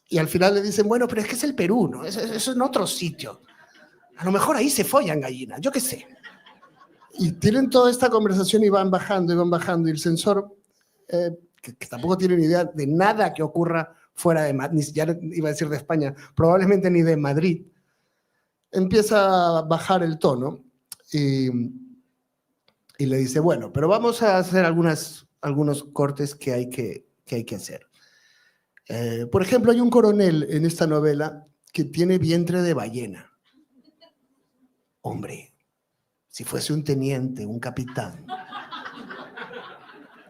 y al final le dicen, bueno, pero es que es el Perú, ¿no? Eso es en otro sitio. A lo mejor ahí se follan gallinas, yo qué sé. Y tienen toda esta conversación y van bajando, y el censor, que tampoco tiene ni idea de nada que ocurra fuera de Madrid, ya iba a decir de España, probablemente ni de Madrid, empieza a bajar el tono y le dice, bueno, pero vamos a hacer algunos cortes que hay que hacer. Por ejemplo, hay un coronel en esta novela que tiene vientre de ballena. Hombre, si fuese un teniente, un capitán.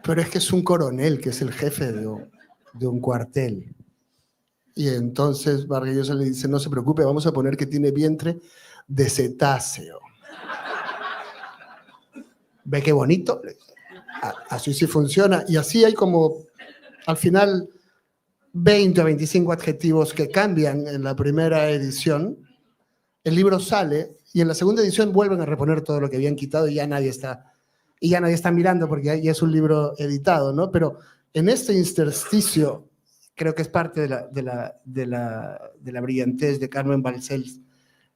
Pero es que es un coronel, que es el jefe de un cuartel. Y entonces Vargas Llosa le dice, no se preocupe, vamos a poner que tiene vientre de cetáceo. ¿Ve qué bonito? Así sí funciona. Y así hay como, al final, 20 o 25 adjetivos que cambian en la primera edición. El libro sale y en la segunda edición vuelven a reponer todo lo que habían quitado y ya nadie está mirando porque ya es un libro editado, ¿no? Pero en este intersticio creo que es parte de la brillantez de Carmen Balcells,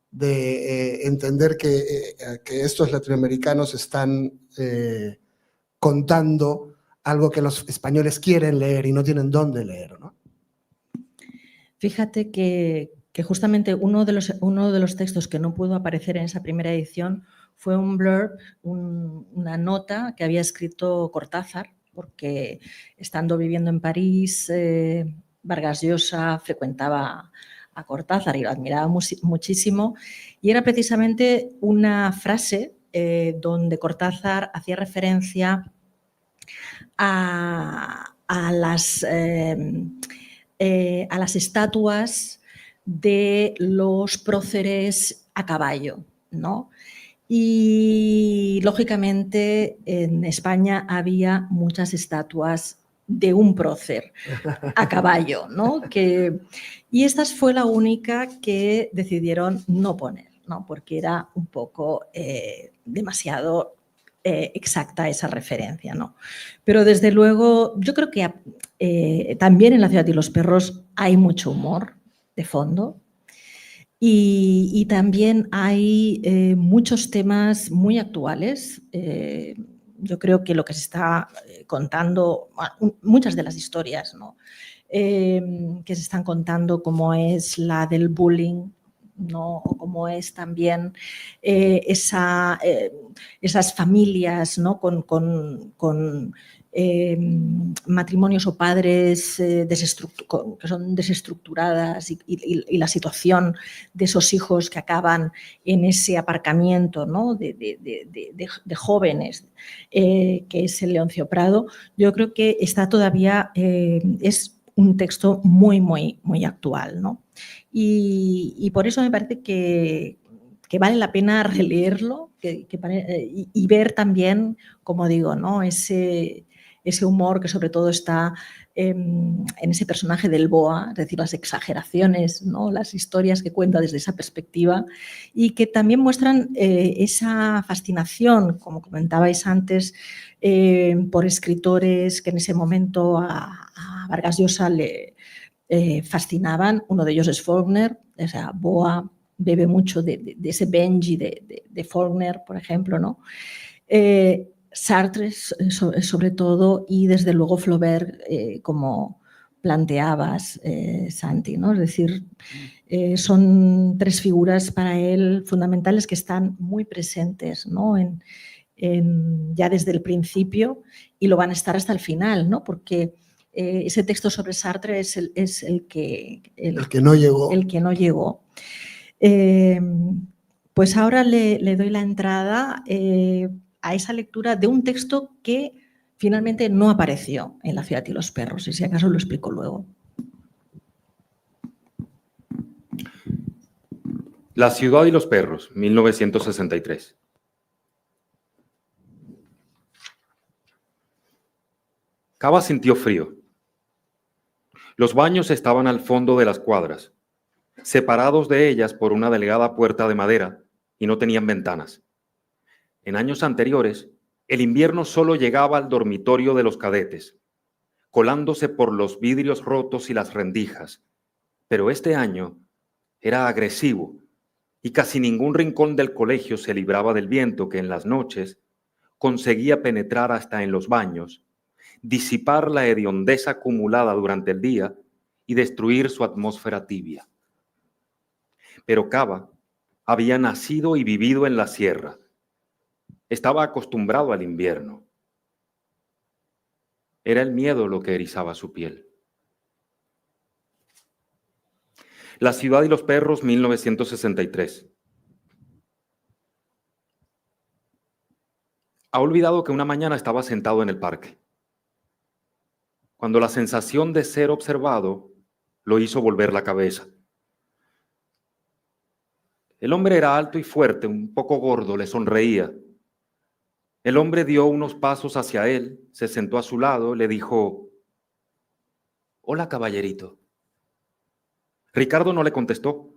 de entender que estos latinoamericanos están contando algo que los españoles quieren leer y no tienen dónde leer, ¿no? Fíjate que justamente uno de los textos que no pudo aparecer en esa primera edición fue un blurb, una nota que había escrito Cortázar, porque estando viviendo en París, Vargas Llosa frecuentaba a Cortázar y lo admiraba muchísimo, y era precisamente una frase donde Cortázar hacía referencia a las a las estatuas de los próceres a caballo, ¿no? Y, lógicamente, en España había muchas estatuas de un prócer a caballo, ¿no? Y esta fue la única que decidieron no poner, ¿no? Porque era un poco demasiado exacta esa referencia, ¿no? Pero, desde luego, yo creo que también en La ciudad y los perros hay mucho humor de fondo. Y también hay muchos temas muy actuales. Yo creo que lo que se está contando, muchas de las historias, ¿no? Que se están contando, como es la del bullying, ¿no? O como es también esas familias, ¿no? con matrimonios o padres que son desestructuradas y la situación de esos hijos que acaban en ese aparcamiento, ¿no? de jóvenes, que es el Leoncio Prado. Yo creo que está todavía, es un texto muy, muy, muy actual, ¿no? Y por eso me parece que vale la pena releerlo y ver también, como digo, ¿no? ese humor que sobre todo está en ese personaje del Boa, es decir, las exageraciones, ¿no? Las historias que cuenta desde esa perspectiva, y que también muestran esa fascinación, como comentabais antes, por escritores que en ese momento a Vargas Llosa le fascinaban. Uno de ellos es Faulkner, o sea, Boa bebe mucho de ese Benji de Faulkner, por ejemplo, ¿no? Sartre, sobre todo, y desde luego Flaubert, como planteabas, Santi, ¿no? Es decir, son tres figuras para él fundamentales que están muy presentes, ¿no? Ya desde el principio, y lo van a estar hasta el final, ¿no? Porque ese texto sobre Sartre es el que no llegó. El que no llegó. Pues ahora le doy la entrada a esa lectura de un texto que finalmente no apareció en La ciudad y los perros, y si acaso lo explico luego. La ciudad y los perros, 1963. Cava sintió frío. Los baños estaban al fondo de las cuadras, separados de ellas por una delgada puerta de madera, y no tenían ventanas. En años anteriores, el invierno solo llegaba al dormitorio de los cadetes, colándose por los vidrios rotos y las rendijas, pero este año era agresivo y casi ningún rincón del colegio se libraba del viento que en las noches conseguía penetrar hasta en los baños, disipar la hediondez acumulada durante el día y destruir su atmósfera tibia. Pero Cava había nacido y vivido en la sierra. Estaba acostumbrado al invierno. Era el miedo lo que erizaba su piel. La ciudad y los perros, 1963. Ha olvidado que una mañana estaba sentado en el parque, cuando la sensación de ser observado lo hizo volver la cabeza. El hombre era alto y fuerte, un poco gordo, le sonreía. El hombre dio unos pasos hacia él, se sentó a su lado, le dijo: «Hola, caballerito». Ricardo no le contestó.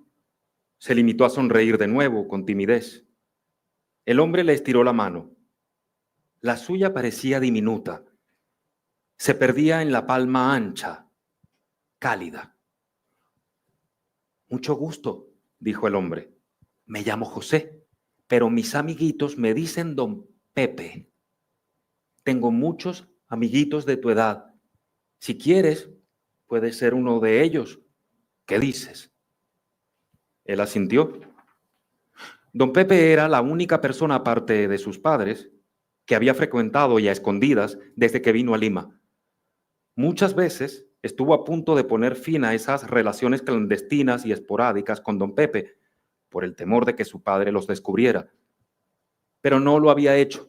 Se limitó a sonreír de nuevo, con timidez. El hombre le estiró la mano. La suya parecía diminuta. Se perdía en la palma ancha, cálida. «Mucho gusto», dijo el hombre. «Me llamo José, pero mis amiguitos me dicen Don Pepe. Tengo muchos amiguitos de tu edad. Si quieres, puedes ser uno de ellos. ¿Qué dices?». Él asintió. Don Pepe era la única persona, aparte de sus padres, que había frecuentado y a escondidas desde que vino a Lima. Muchas veces estuvo a punto de poner fin a esas relaciones clandestinas y esporádicas con Don Pepe, por el temor de que su padre los descubriera. Pero no lo había hecho.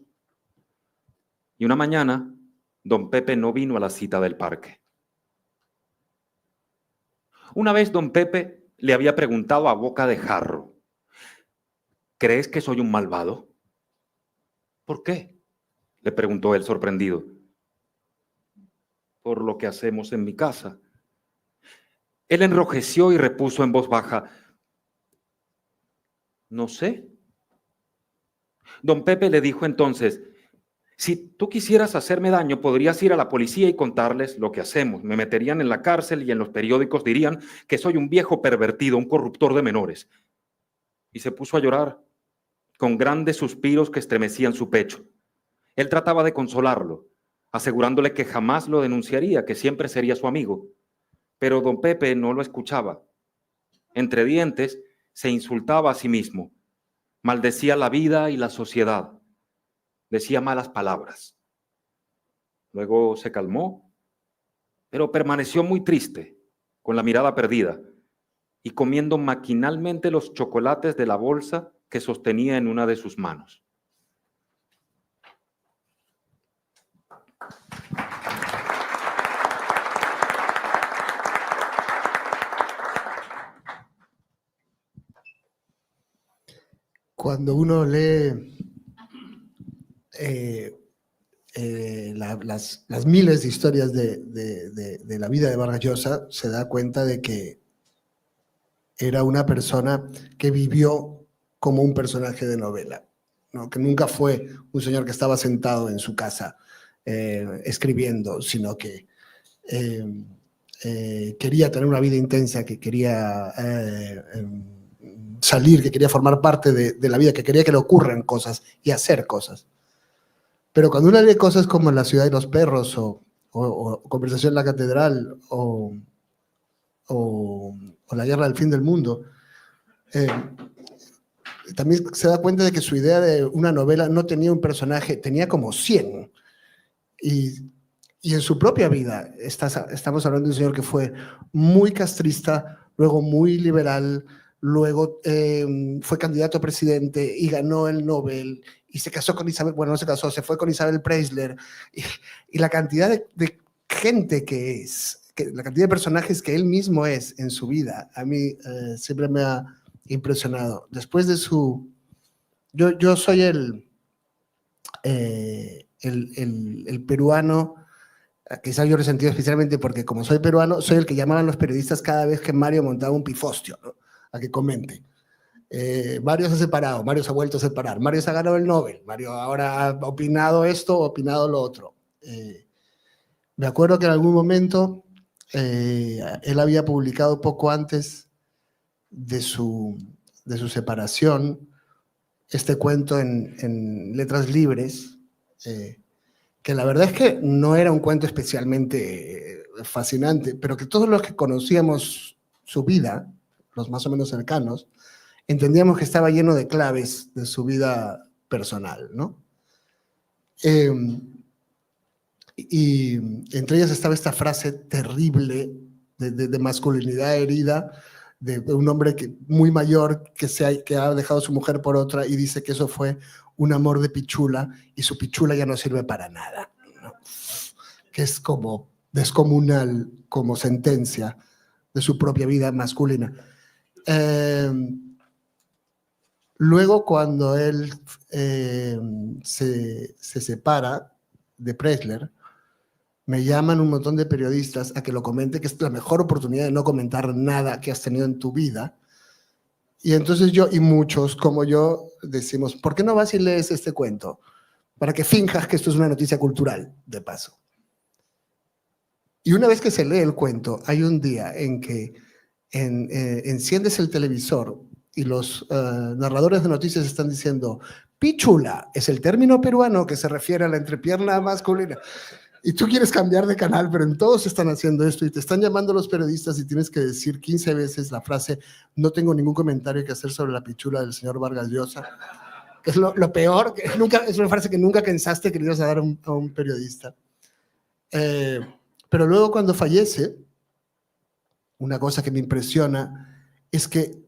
Y una mañana, Don Pepe no vino a la cita del parque. Una vez don Pepe le había preguntado a boca de jarro, ¿crees que soy un malvado? ¿Por qué? Le preguntó él sorprendido. Por lo que hacemos en mi casa. Él enrojeció y repuso en voz baja, no sé. Don Pepe le dijo entonces, si tú quisieras hacerme daño, podrías ir a la policía y contarles lo que hacemos. Me meterían en la cárcel y en los periódicos dirían que soy un viejo pervertido, un corruptor de menores. Y se puso a llorar con grandes suspiros que estremecían su pecho. Él trataba de consolarlo, asegurándole que jamás lo denunciaría, que siempre sería su amigo. Pero don Pepe no lo escuchaba. Entre dientes, se insultaba a sí mismo. Maldecía la vida y la sociedad. Decía malas palabras. Luego se calmó, pero permaneció muy triste, con la mirada perdida, y comiendo maquinalmente los chocolates de la bolsa que sostenía en una de sus manos. Cuando uno lee las miles de historias de la vida de Vargas Llosa, se da cuenta de que era una persona que vivió como un personaje de novela, ¿no? Que nunca fue un señor que estaba sentado en su casa escribiendo, sino que quería tener una vida intensa, que quería salir, que quería formar parte de la vida, que quería que le ocurran cosas y hacer cosas. Pero cuando uno lee cosas como La ciudad de los perros o Conversación en la catedral o La guerra del fin del mundo, también se da cuenta de que su idea de una novela no tenía un personaje, tenía como 100. Y en su propia vida estamos hablando de un señor que fue muy castrista, luego muy liberal, luego fue candidato a presidente y ganó el Nobel, y se casó con Isabel, bueno, no se casó, se fue con Isabel Preisler, y la cantidad de gente que es, la cantidad de personajes que él mismo es en su vida, a mí siempre me ha impresionado. Después de su... Yo soy el peruano, quizás yo lo he sentido especialmente porque como soy peruano, soy el que llamaban los periodistas cada vez que Mario montaba un pifostio, ¿no? A que comente. Mario se ha separado, Mario se ha vuelto a separar, Mario se ha ganado el Nobel, Mario ahora ha opinado esto, opinado lo otro. Me acuerdo que en algún momento él había publicado poco antes de su separación este cuento en Letras Libres, que la verdad es que no era un cuento especialmente fascinante, pero que todos los que conocíamos su vida, los más o menos cercanos, entendíamos que estaba lleno de claves de su vida personal, ¿no? Y entre ellas estaba esta frase terrible de masculinidad herida, de un hombre muy mayor que ha dejado a su mujer por otra y dice que eso fue un amor de pichula y su pichula ya no sirve para nada, ¿no? Que es como descomunal como sentencia de su propia vida masculina. Luego, cuando él se separa de Preisler, me llaman un montón de periodistas a que lo comente, que es la mejor oportunidad de no comentar nada que has tenido en tu vida. Y entonces yo y muchos como yo decimos, ¿por qué no vas y lees este cuento? Para que finjas que esto es una noticia cultural, de paso. Y una vez que se lee el cuento, hay un día en que enciendes el televisor y los narradores de noticias están diciendo, pichula es el término peruano que se refiere a la entrepierna masculina. Y tú quieres cambiar de canal, pero en todos están haciendo esto y te están llamando los periodistas y tienes que decir 15 veces la frase, no tengo ningún comentario que hacer sobre la pichula del señor Vargas Llosa. Que es lo peor, que nunca, es una frase que nunca pensaste que le ibas a dar a un periodista. Pero luego cuando fallece, una cosa que me impresiona es que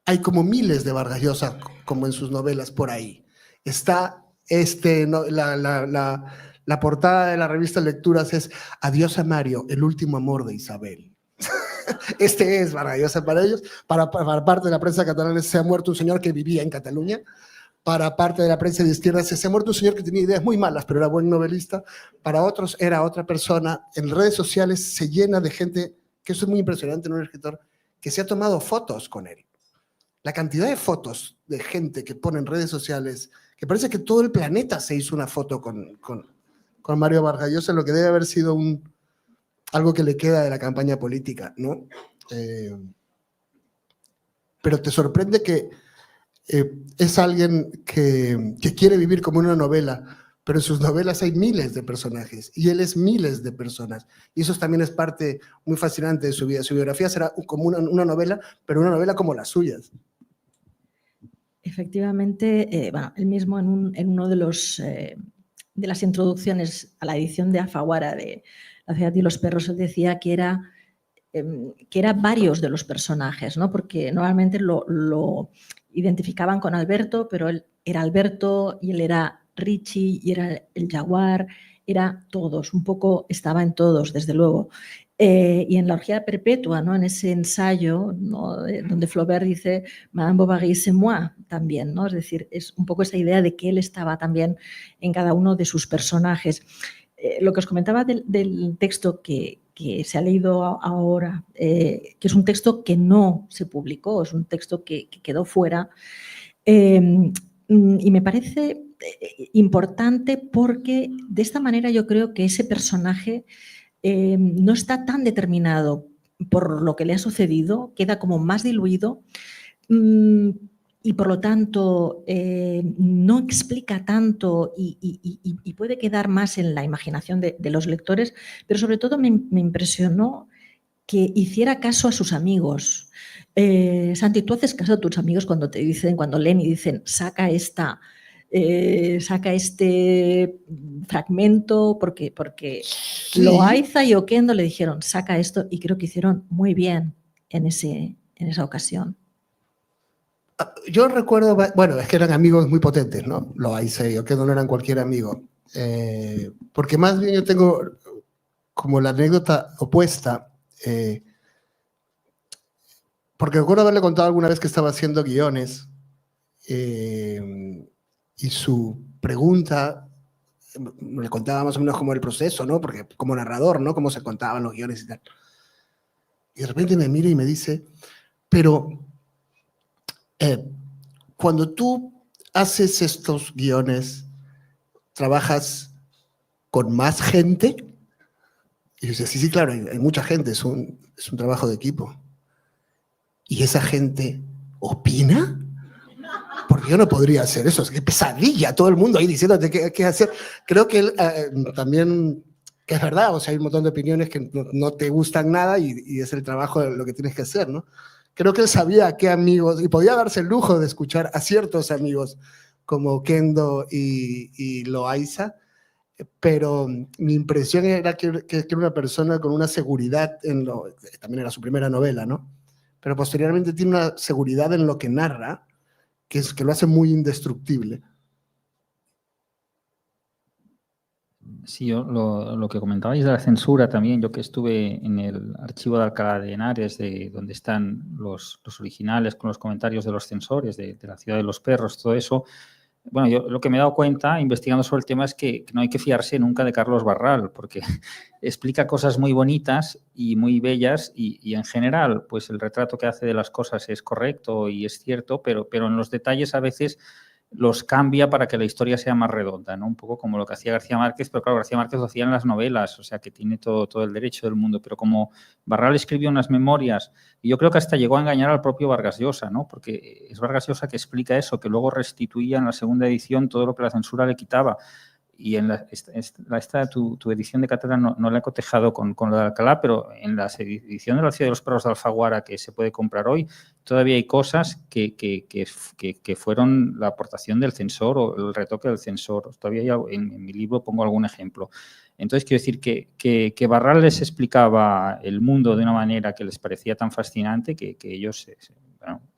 hay como miles de Vargas Llosa, como en sus novelas por ahí. Está la portada de la revista Lecturas es Adiós a Mario, el último amor de Isabel. Este es Vargas Llosa para ellos. Para parte de la prensa catalana se ha muerto un señor que vivía en Cataluña. Para parte de la prensa de izquierda se ha muerto un señor que tenía ideas muy malas, pero era buen novelista. Para otros era otra persona. En redes sociales se llena de gente, que eso es muy impresionante en un escritor, que se ha tomado fotos con él. La cantidad de fotos de gente que pone en redes sociales, que parece que todo el planeta se hizo una foto con Mario Vargas Llosa, lo que debe haber sido algo que le queda de la campaña política, ¿no? Pero te sorprende que es alguien que quiere vivir como una novela, pero en sus novelas hay miles de personajes y él es miles de personas. Y eso también es parte muy fascinante de su vida. Su biografía será como una novela, pero una novela como las suyas. Efectivamente, bueno, él mismo en uno de las introducciones a la edición de Alfaguara de La ciudad y los perros, él decía que era varios de los personajes, ¿no? Porque normalmente lo identificaban con Alberto, pero él era Alberto y él era Richie y era el jaguar, era todos, un poco estaba en todos, desde luego. Y en La orgía perpetua, ¿no? En ese ensayo, ¿no? Donde Flaubert dice Madame Bovary c'est moi también, ¿no? Es decir, es un poco esa idea de que él estaba también en cada uno de sus personajes. Lo que os comentaba del texto que se ha leído ahora, que es un texto que no se publicó, es un texto que quedó fuera, y me parece importante porque de esta manera yo creo que ese personaje no está tan determinado por lo que le ha sucedido, queda como más diluido y por lo tanto no explica tanto y puede quedar más en la imaginación de los lectores, pero sobre todo me impresionó que hiciera caso a sus amigos. Santi, ¿tú haces caso a tus amigos cuando leen y dicen saca este fragmento? Porque Sí. Loayza y Oquendo le dijeron saca esto y creo que hicieron muy bien en esa ocasión. Yo recuerdo, bueno, es que eran amigos muy potentes, ¿no? Loayza y Oquendo no eran cualquier amigo. Porque más bien yo tengo como la anécdota opuesta. Porque recuerdo haberle contado alguna vez que estaba haciendo guiones y su pregunta, le contaba más o menos como el proceso, ¿no? Porque como narrador, ¿no? Cómo se contaban los guiones y tal. Y de repente me mira y me dice, pero cuando tú haces estos guiones, ¿trabajas con más gente? Y yo decía, sí, claro, hay mucha gente, es un trabajo de equipo. ¿Y esa gente opina? Porque yo no podría hacer eso, es que pesadilla, todo el mundo ahí diciéndote qué hacer. Creo que él también, que es verdad, o sea, hay un montón de opiniones que no te gustan nada y es el trabajo de lo que tienes que hacer, ¿no? Creo que él sabía a qué amigos, y podía darse el lujo de escuchar a ciertos amigos como Kendo y Loayza, pero mi impresión era que era una persona con una seguridad también era su primera novela, ¿no? Pero posteriormente tiene una seguridad en lo que narra, que lo hace muy indestructible. Sí, yo lo que comentabais de la censura también, yo que estuve en el archivo de Alcalá de Henares, donde están los originales con los comentarios de los censores de la ciudad de los perros, todo eso. Bueno, yo lo que me he dado cuenta investigando sobre el tema es que no hay que fiarse nunca de Carlos Barral, porque explica cosas muy bonitas y muy bellas y en general, pues el retrato que hace de las cosas es correcto y es cierto, pero en los detalles a veces los cambia para que la historia sea más redonda, ¿no? Un poco como lo que hacía García Márquez, pero claro, García Márquez lo hacía en las novelas, o sea que tiene todo el derecho del mundo, pero como Barral escribió unas memorias, y yo creo que hasta llegó a engañar al propio Vargas Llosa, ¿no? Porque es Vargas Llosa que explica eso, que luego restituía en la segunda edición todo lo que la censura le quitaba. Y en tu edición de cátedra no la he cotejado con lo de Alcalá, pero en la edición de La ciudad de los perros de Alfaguara que se puede comprar hoy, todavía hay cosas que fueron la aportación del censor o el retoque del censor. Todavía en mi libro pongo algún ejemplo. Entonces, quiero decir que Barral les explicaba el mundo de una manera que les parecía tan fascinante que ellos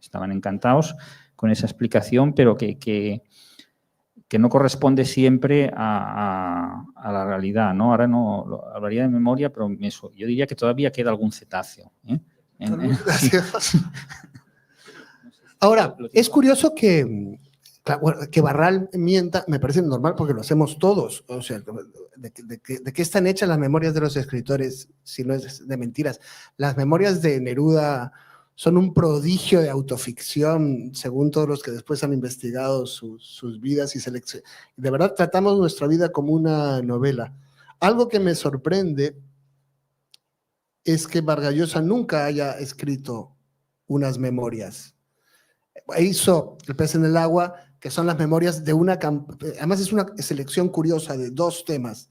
estaban encantados con esa explicación, pero que no corresponde siempre a la realidad, ¿no? Ahora no hablaría de memoria, pero yo diría que todavía queda algún cetáceo, ¿eh? Gracias. Ahora, es curioso que Barral mienta, me parece normal porque lo hacemos todos. O sea, ¿de qué están hechas las memorias de los escritores si no es de mentiras? Las memorias de Neruda son un prodigio de autoficción, según todos los que después han investigado sus vidas y selección. De verdad, tratamos nuestra vida como una novela. Algo que me sorprende es que Vargas Llosa nunca haya escrito unas memorias. Hizo El pez en el agua, que son las memorias de una... Además es una selección curiosa de 2 temas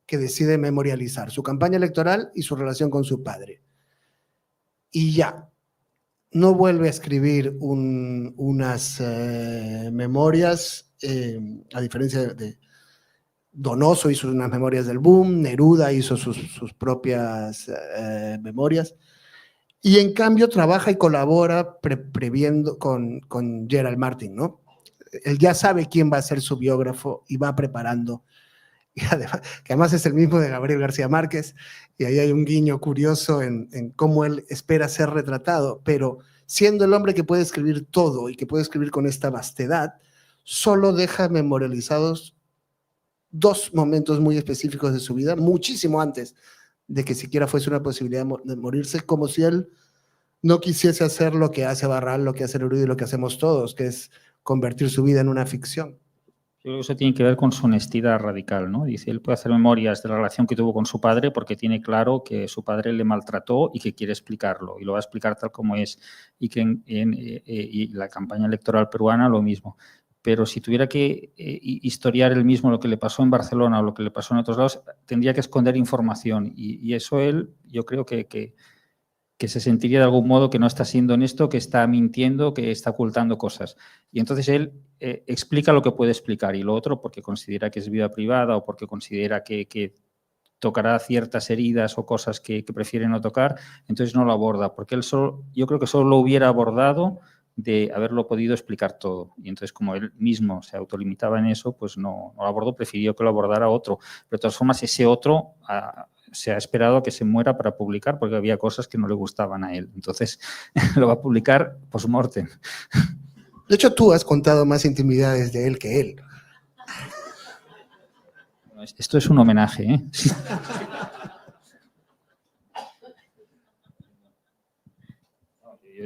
que decide memorializar, su campaña electoral y su relación con su padre. Y ya, no vuelve a escribir unas memorias, a diferencia de Donoso hizo unas memorias del boom, Neruda hizo sus propias memorias, y en cambio trabaja y colabora previendo con Gerald Martin, ¿no? Él ya sabe quién va a ser su biógrafo y va preparando, y además es el mismo de Gabriel García Márquez, y ahí hay un guiño curioso en cómo él espera ser retratado, pero siendo el hombre que puede escribir todo y que puede escribir con esta vastedad, solo deja memorializados 2 momentos muy específicos de su vida, muchísimo antes de que siquiera fuese una posibilidad de morirse, como si él no quisiese hacer lo que hace Barral, lo que hace Neruda y lo que hacemos todos, que es convertir su vida en una ficción. Yo creo que eso tiene que ver con su honestidad radical, ¿no? Dice, él puede hacer memorias de la relación que tuvo con su padre porque tiene claro que su padre le maltrató y que quiere explicarlo, y lo va a explicar tal como es, y que y la campaña electoral peruana lo mismo. Pero si tuviera que historiar él mismo lo que le pasó en Barcelona o lo que le pasó en otros lados, tendría que esconder información, y eso él, yo creo que se sentiría de algún modo que no está siendo honesto, que está mintiendo, que está ocultando cosas. Y entonces él explica lo que puede explicar, y lo otro porque considera que es vida privada o porque considera que tocará ciertas heridas o cosas que prefiere no tocar, entonces no lo aborda, porque él yo creo que solo lo hubiera abordado de haberlo podido explicar todo. Y entonces, como él mismo se autolimitaba en eso, pues no lo abordó, prefirió que lo abordara otro. Pero de todas formas, ese otro se ha esperado a que se muera para publicar, porque había cosas que no le gustaban a él. Entonces, lo va a publicar post-mortem. De hecho, tú has contado más intimidades de él que él. Esto es un homenaje, ¿eh?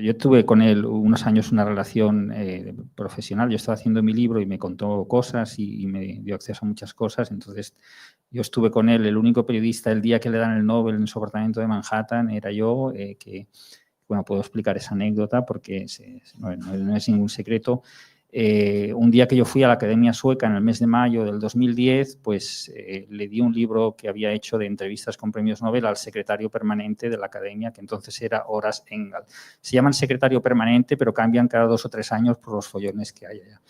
Yo tuve con él unos años una relación profesional. Yo estaba haciendo mi libro y me contó cosas y me dio acceso a muchas cosas. Entonces, yo estuve con él, el único periodista, el día que le dan el Nobel en su apartamento de Manhattan, era yo, bueno, puedo explicar esa anécdota porque no es ningún secreto. Un día que yo fui a la Academia Sueca en el mes de mayo del 2010, pues le di un libro que había hecho de entrevistas con premios Nobel al secretario permanente de la Academia, que entonces era Horace Engel. Se llaman secretario permanente, pero cambian cada 2 o 3 años por los follones que hay allá.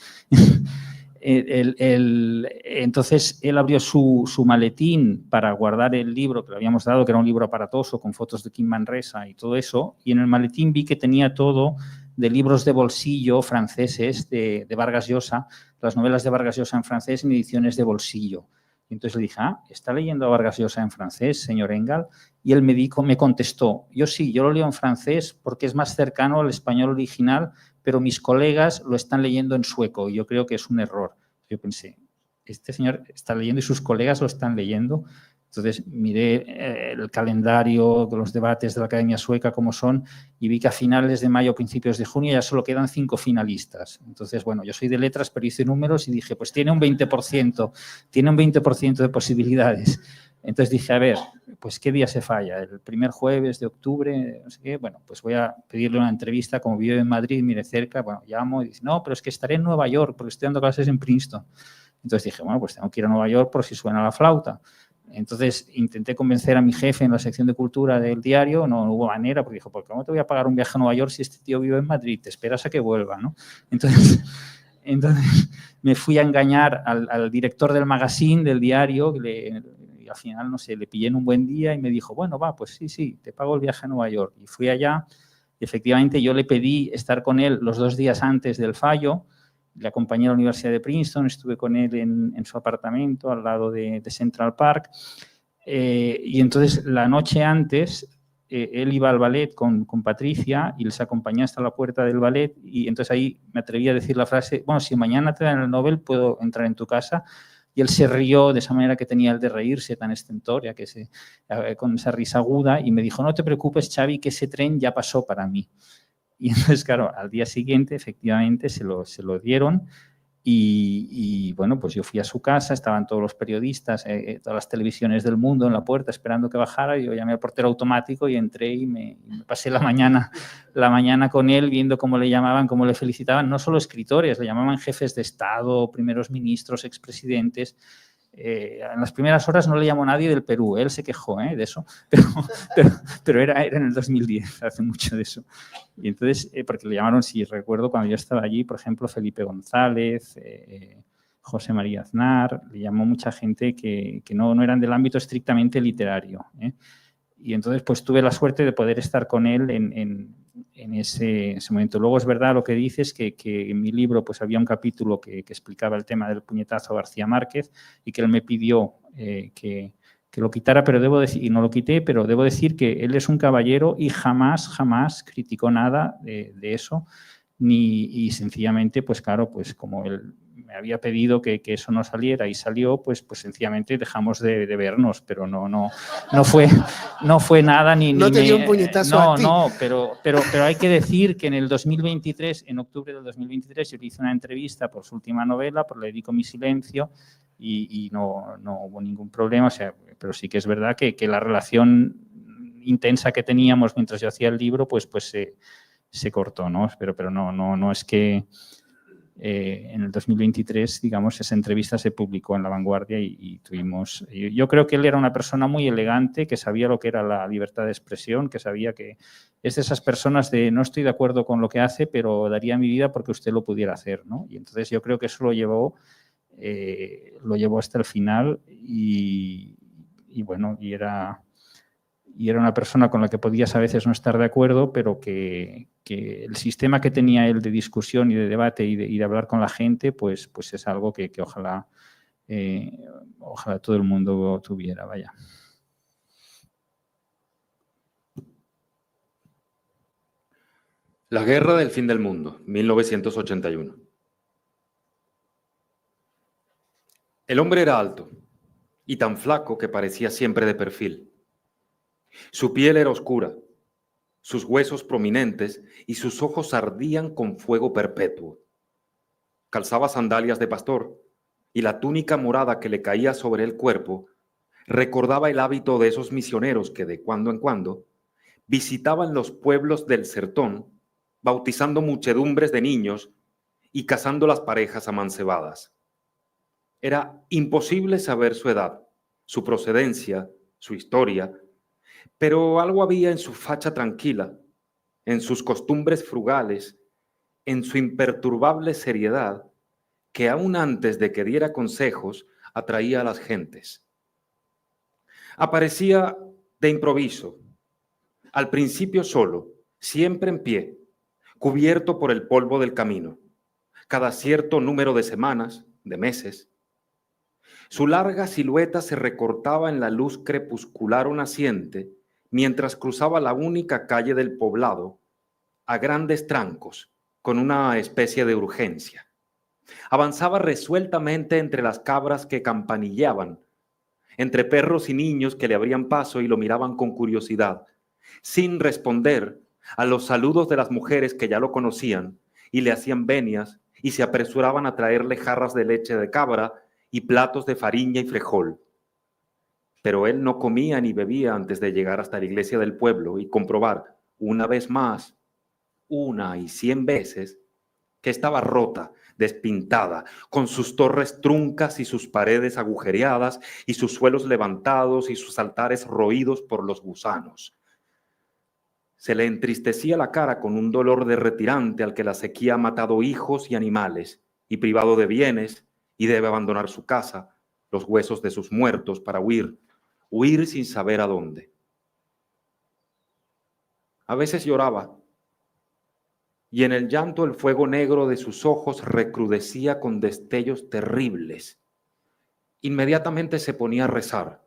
Entonces, él abrió su maletín para guardar el libro que le habíamos dado, que era un libro aparatoso con fotos de Kim Manresa y todo eso, y en el maletín vi que tenía todo de libros de bolsillo franceses de Vargas Llosa, las novelas de Vargas Llosa en francés en ediciones de bolsillo. Y entonces le dije, ¿está leyendo a Vargas Llosa en francés, señor Engel? Y él me contestó, yo lo leo en francés porque es más cercano al español original, pero mis colegas lo están leyendo en sueco y yo creo que es un error. Yo pensé, este señor está leyendo y sus colegas lo están leyendo. Entonces miré el calendario de los debates de la Academia Sueca como son y vi que a finales de mayo, principios de junio ya solo quedan 5 finalistas. Entonces, bueno, yo soy de letras, pero hice números y dije, pues tiene un 20% de posibilidades. Entonces dije, a ver, pues ¿qué día se falla? ¿El primer jueves de octubre? No sé qué. Bueno, pues voy a pedirle una entrevista, como vive en Madrid, mire cerca, bueno, llamo y dice, no, pero es que estaré en Nueva York porque estoy dando clases en Princeton. Entonces dije, bueno, pues tengo que ir a Nueva York por si suena la flauta. Entonces intenté convencer a mi jefe en la sección de cultura del diario, no hubo manera, porque dijo, ¿por qué no te voy a pagar un viaje a Nueva York si este tío vive en Madrid? Te esperas a que vuelva, ¿no? Entonces me fui a engañar al director del magazine, del diario, y al final, no sé, le pillé en un buen día y me dijo, bueno, va, pues sí, te pago el viaje a Nueva York. Y fui allá y efectivamente yo le pedí estar con él los 2 días antes del fallo. Le acompañé a la Universidad de Princeton, estuve con él en su apartamento al lado de Central Park y entonces la noche antes él iba al ballet con Patricia y les acompañó hasta la puerta del ballet, y entonces ahí me atreví a decir la frase, bueno, si mañana te dan el Nobel, ¿puedo entrar en tu casa? Y él se rió de esa manera que tenía él de reírse, tan estentórea, con esa risa aguda, y me dijo, no te preocupes, Xavi, que ese tren ya pasó para mí. Y entonces, claro, al día siguiente, efectivamente, se lo dieron. Y bueno, pues yo fui a su casa, estaban todos los periodistas, todas las televisiones del mundo en la puerta esperando que bajara. Yo llamé al portero automático y entré y me pasé la mañana con él viendo cómo le llamaban, cómo le felicitaban, no solo escritores, le llamaban jefes de Estado, primeros ministros, expresidentes. En las primeras horas no le llamó nadie del Perú, él se quejó de eso, pero era en el 2010, hace mucho de eso. Y entonces, porque le llamaron, si recuerdo, cuando yo estaba allí, por ejemplo, Felipe González, José María Aznar, le llamó mucha gente que no eran del ámbito estrictamente literario. Y entonces, pues tuve la suerte de poder estar con él en ese momento. Luego es verdad lo que dices, que en mi libro pues había un capítulo que explicaba el tema del puñetazo a García Márquez y que él me pidió que lo quitara, pero debo decir, y no lo quité, pero debo decir que él es un caballero y jamás criticó nada de eso, y sencillamente, pues claro, pues como él me había pedido que eso no saliera y salió, pues sencillamente dejamos de vernos, pero no fue nada ni... No te dio un puñetazo a ti. No, pero hay que decir que en el 2023, en octubre del 2023, yo le hice una entrevista por su última novela, por Le dedico mi silencio, y no hubo ningún problema, o sea, pero sí que es verdad que la relación intensa que teníamos mientras yo hacía el libro, pues se cortó, ¿no? Pero no es que en el 2023, digamos, esa entrevista se publicó en La Vanguardia y tuvimos... Yo creo que él era una persona muy elegante, que sabía lo que era la libertad de expresión, que sabía que es de esas personas de no estoy de acuerdo con lo que hace, pero daría mi vida porque usted lo pudiera hacer, ¿no? Y entonces yo creo que eso lo llevó hasta el final y bueno, y era una persona con la que podías a veces no estar de acuerdo, pero que el sistema que tenía él de discusión y de debate y de hablar con la gente, pues es algo que ojalá todo el mundo tuviera, vaya. La guerra del fin del mundo, 1981. El hombre era alto y tan flaco que parecía siempre de perfil. Su piel era oscura, sus huesos prominentes y sus ojos ardían con fuego perpetuo. Calzaba sandalias de pastor y la túnica morada que le caía sobre el cuerpo recordaba el hábito de esos misioneros que de cuando en cuando visitaban los pueblos del sertón, bautizando muchedumbres de niños y casando las parejas amancebadas. Era imposible saber su edad, su procedencia, su historia, pero algo había en su facha tranquila, en sus costumbres frugales, en su imperturbable seriedad, que aún antes de que diera consejos atraía a las gentes. Aparecía de improviso, al principio solo, siempre en pie, cubierto por el polvo del camino, cada cierto número de semanas, de meses. Su larga silueta se recortaba en la luz crepuscular o naciente mientras cruzaba la única calle del poblado a grandes trancos, con una especie de urgencia. Avanzaba resueltamente entre las cabras que campanillaban, entre perros y niños que le abrían paso y lo miraban con curiosidad, sin responder a los saludos de las mujeres que ya lo conocían y le hacían venias y se apresuraban a traerle jarras de leche de cabra y platos de fariña y frejol. Pero él no comía ni bebía antes de llegar hasta la iglesia del pueblo y comprobar una vez más, 1 y 100 veces, que estaba rota, despintada, con sus torres truncas y sus paredes agujereadas y sus suelos levantados y sus altares roídos por los gusanos. Se le entristecía la cara con un dolor de retirante al que la sequía ha matado hijos y animales y privado de bienes y debe abandonar su casa, los huesos de sus muertos para huir sin saber a dónde. A veces lloraba, y en el llanto el fuego negro de sus ojos recrudecía con destellos terribles. Inmediatamente se ponía a rezar,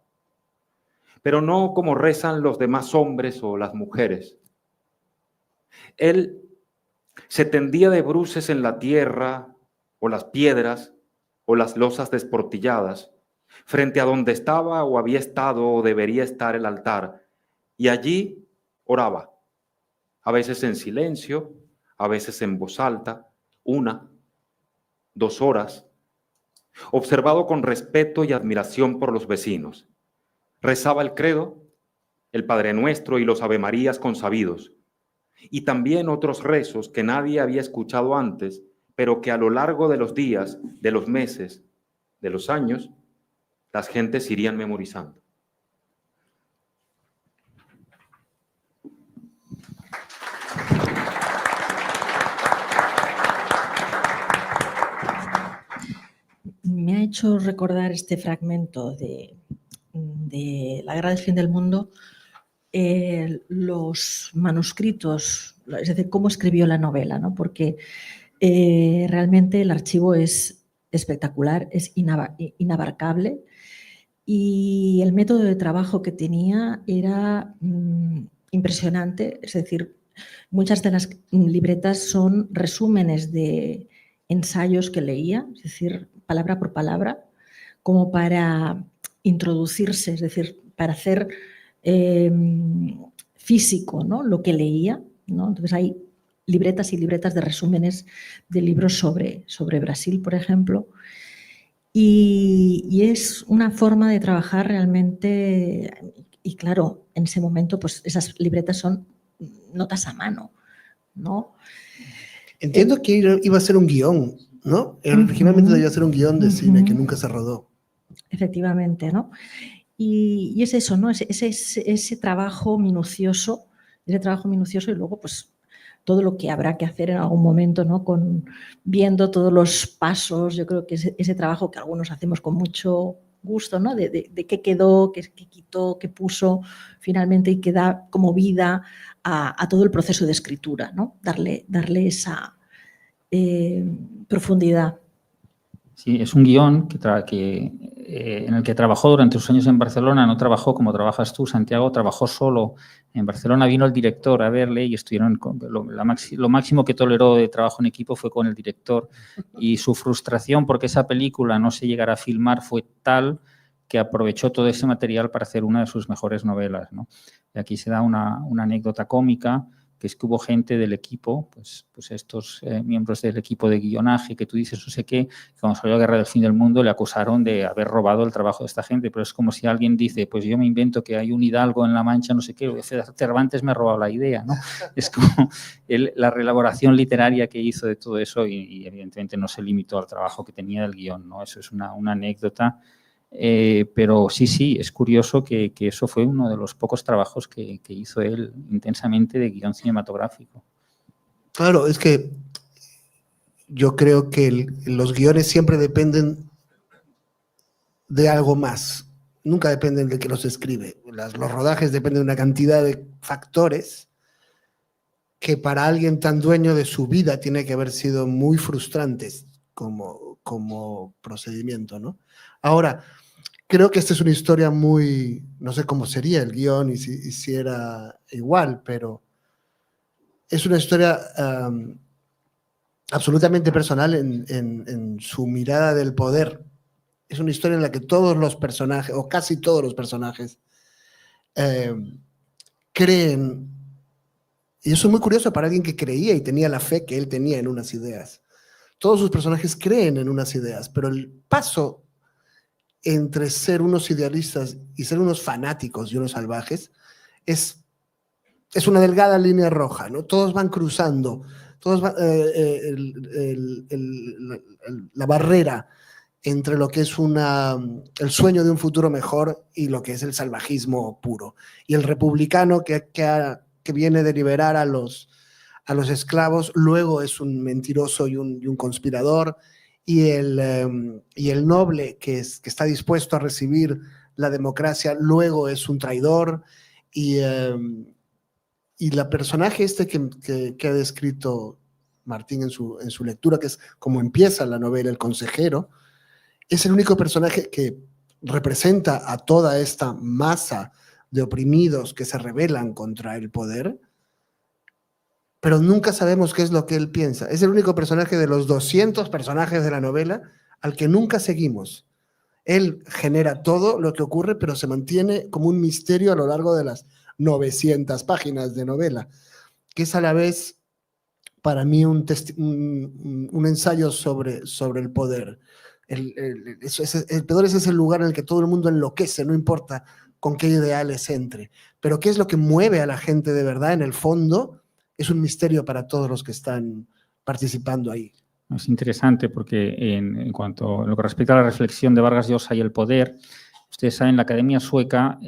pero no como rezan los demás hombres o las mujeres. Él se tendía de bruces en la tierra o las piedras o las losas desportilladas, frente a donde estaba o había estado o debería estar el altar, y allí oraba, a veces en silencio, a veces en voz alta, 1, 2 horas, observado con respeto y admiración por los vecinos. Rezaba el credo, el Padre Nuestro y los Avemarías consabidos, y también otros rezos que nadie había escuchado antes, pero que a lo largo de los días, de los meses, de los años, las gentes irían memorizando. Me ha hecho recordar este fragmento de La Guerra del Fin del Mundo, los manuscritos, es decir, cómo escribió la novela, ¿no? Porque realmente el archivo es espectacular, es inabarcable, y el método de trabajo que tenía era impresionante. Es decir, muchas de las libretas son resúmenes de ensayos que leía, es decir, palabra por palabra, como para introducirse, es decir, para hacer físico, ¿no?, lo que leía, ¿no? Entonces hay libretas y libretas de resúmenes de libros sobre Brasil, por ejemplo, y es una forma de trabajar realmente, y claro, en ese momento pues esas libretas son notas a mano, ¿no? Entiendo que iba a ser un guión, ¿no? Originalmente debía ser un guión de cine que nunca se rodó. Efectivamente, ¿no? Y es eso, ¿no? Ese trabajo minucioso, y luego pues todo lo que habrá que hacer en algún momento, ¿no? Viendo todos los pasos, yo creo que ese trabajo que algunos hacemos con mucho gusto, ¿no? De qué quedó, qué quitó, qué puso finalmente, y que da como vida a todo el proceso de escritura, ¿no? Darle esa profundidad. Sí, es un guión en el que trabajó durante sus años en Barcelona. No trabajó como trabajas tú, Santiago, trabajó solo. En Barcelona vino el director a verle y estuvieron lo máximo que toleró de trabajo en equipo fue con el director, y su frustración porque esa película no se llegara a filmar fue tal que aprovechó todo ese material para hacer una de sus mejores novelas, ¿no? Y aquí se da una anécdota cómica, que es que hubo gente del equipo, pues estos miembros del equipo de guionaje, que tú dices no sé qué, que cuando salió la Guerra del Fin del Mundo le acusaron de haber robado el trabajo de esta gente, pero es como si alguien dice, pues yo me invento que hay un hidalgo en La Mancha, no sé qué, Cervantes me ha robado la idea, ¿no? Es como la reelaboración literaria que hizo de todo eso, y evidentemente no se limitó al trabajo que tenía del guión, ¿no? Eso es una anécdota. Pero sí, es curioso que eso fue uno de los pocos trabajos que hizo él intensamente de guión cinematográfico. Claro, es que yo creo que los guiones siempre dependen de algo más. Nunca dependen de que los escribe. Los rodajes dependen de una cantidad de factores que para alguien tan dueño de su vida tiene que haber sido muy frustrantes como procedimiento, ¿no? Ahora, creo que esta es una historia muy, no sé cómo sería el guión y si era igual, pero es una historia absolutamente personal en su mirada del poder. Es una historia en la que todos los personajes, o casi todos los personajes, creen, y eso es muy curioso para alguien que creía y tenía la fe que él tenía en unas ideas. Todos sus personajes creen en unas ideas, pero el paso entre ser unos idealistas y ser unos fanáticos y unos salvajes es una delgada línea roja, ¿no? Todos van cruzando, la barrera entre lo que es el sueño de un futuro mejor y lo que es el salvajismo puro. Y el republicano que viene de liberar a los esclavos, luego es un mentiroso y un conspirador, y el noble que está dispuesto a recibir la democracia, luego es un traidor, y la personaje que ha descrito Martín en su lectura, que es como empieza la novela, el consejero, es el único personaje que representa a toda esta masa de oprimidos que se rebelan contra el poder, pero nunca sabemos qué es lo que él piensa. Es el único personaje de los 200 personajes de la novela al que nunca seguimos. Él genera todo lo que ocurre, pero se mantiene como un misterio a lo largo de las 900 páginas de novela, que es a la vez para mí un ensayo sobre el poder. El poder es ese lugar en el que todo el mundo enloquece, no importa con qué ideales entre. Pero qué es lo que mueve a la gente de verdad, en el fondo, es un misterio para todos los que están participando ahí. Es interesante porque en cuanto a lo que respecta a la reflexión de Vargas Llosa y el poder, ustedes saben, la Academia Sueca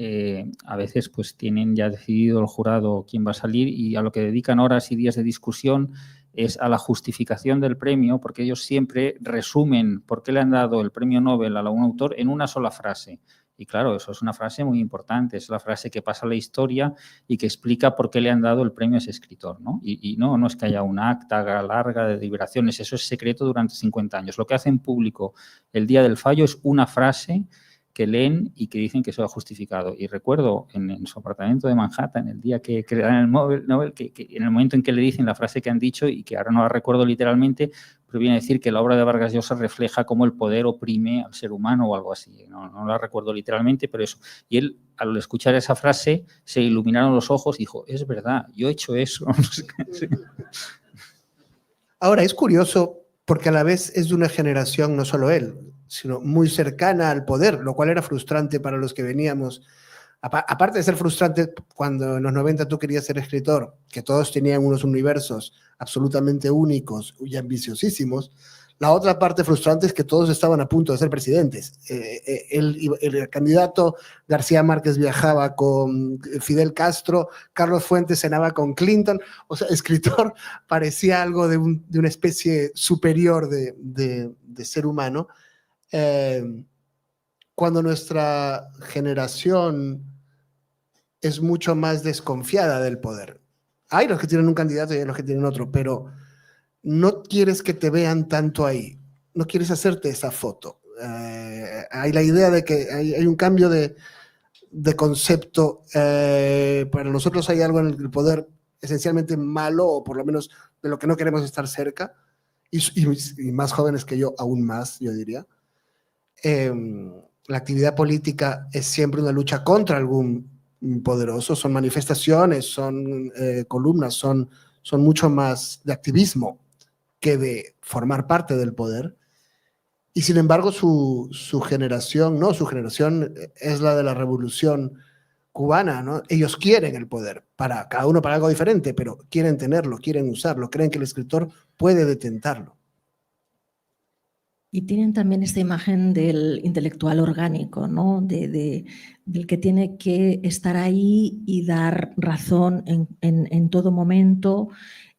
a veces pues tienen ya decidido el jurado quién va a salir, y a lo que dedican horas y días de discusión es a la justificación del premio, porque ellos siempre resumen por qué le han dado el premio Nobel a un autor en una sola frase. Y claro, eso es una frase muy importante, es la frase que pasa a la historia y que explica por qué le han dado el premio a ese escritor, ¿no? Y no es que haya una acta larga de deliberaciones, eso es secreto durante 50 años. Lo que hacen público el día del fallo es una frase que leen y que dicen que eso ha justificado. Y recuerdo en su apartamento de Manhattan, el día que le dan el Nobel, que en el momento en que le dicen la frase que han dicho, y que ahora no la recuerdo literalmente, pero viene a decir que la obra de Vargas Llosa refleja cómo el poder oprime al ser humano o algo así. No la recuerdo literalmente, pero eso. Y él, al escuchar esa frase, se iluminaron los ojos y dijo, es verdad, yo he hecho eso. Ahora, es curioso porque a la vez es de una generación, no solo él, sino muy cercana al poder, lo cual era frustrante para los que veníamos. Aparte de ser frustrante cuando en los 90 tú querías ser escritor, que todos tenían unos universos absolutamente únicos y ambiciosísimos, la otra parte frustrante es que todos estaban a punto de ser presidentes. El candidato García Márquez viajaba con Fidel Castro, Carlos Fuentes cenaba con Clinton, o sea, escritor parecía algo de una especie superior de ser humano. Cuando nuestra generación es mucho más desconfiada del poder. Hay los que tienen un candidato y hay los que tienen otro, pero no quieres que te vean tanto ahí, no quieres hacerte esa foto. Hay la idea de que hay un cambio de concepto. Para nosotros hay algo en el poder esencialmente malo, o por lo menos de lo que no queremos estar cerca, y más jóvenes que yo, aún más, yo diría. La actividad política es siempre una lucha contra algún poderoso, son manifestaciones, son columnas, son mucho más de activismo que de formar parte del poder. Y sin embargo su generación, no, su generación es la de la Revolución Cubana, ¿no? Ellos quieren el poder, cada uno para algo diferente, pero quieren tenerlo, quieren usarlo, creen que el escritor puede detentarlo. Y tienen también esta imagen del intelectual orgánico, ¿no? Del que tiene que estar ahí y dar razón en todo momento.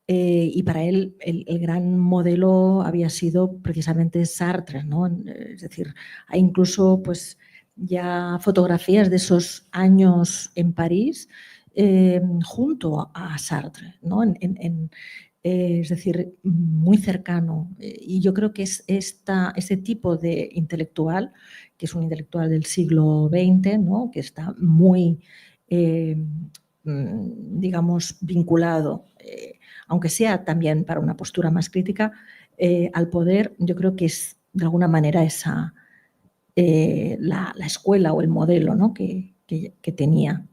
Y para él el gran modelo había sido precisamente Sartre, ¿no? Es decir, hay incluso pues, ya fotografías de esos años en París junto a Sartre, ¿no? Es decir, muy cercano. Y yo creo que es ese tipo de intelectual, que es un intelectual del siglo XX, ¿no? Que está muy, digamos, vinculado, aunque sea también para una postura más crítica, al poder. Yo creo que es, de alguna manera, esa la escuela o el modelo, ¿no? que tenía.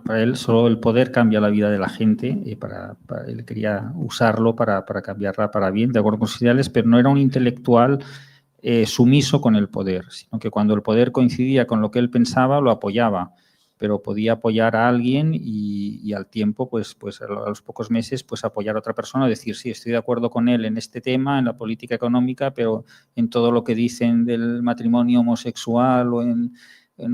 Para él solo el poder cambia la vida de la gente, y él quería usarlo para cambiarla para bien, de acuerdo con sus ideales, pero no era un intelectual sumiso con el poder, sino que cuando el poder coincidía con lo que él pensaba, lo apoyaba, pero podía apoyar a alguien y al tiempo, pues a los pocos meses, pues apoyar a otra persona, decir, sí, estoy de acuerdo con él en este tema, en la política económica, pero en todo lo que dicen del matrimonio homosexual o en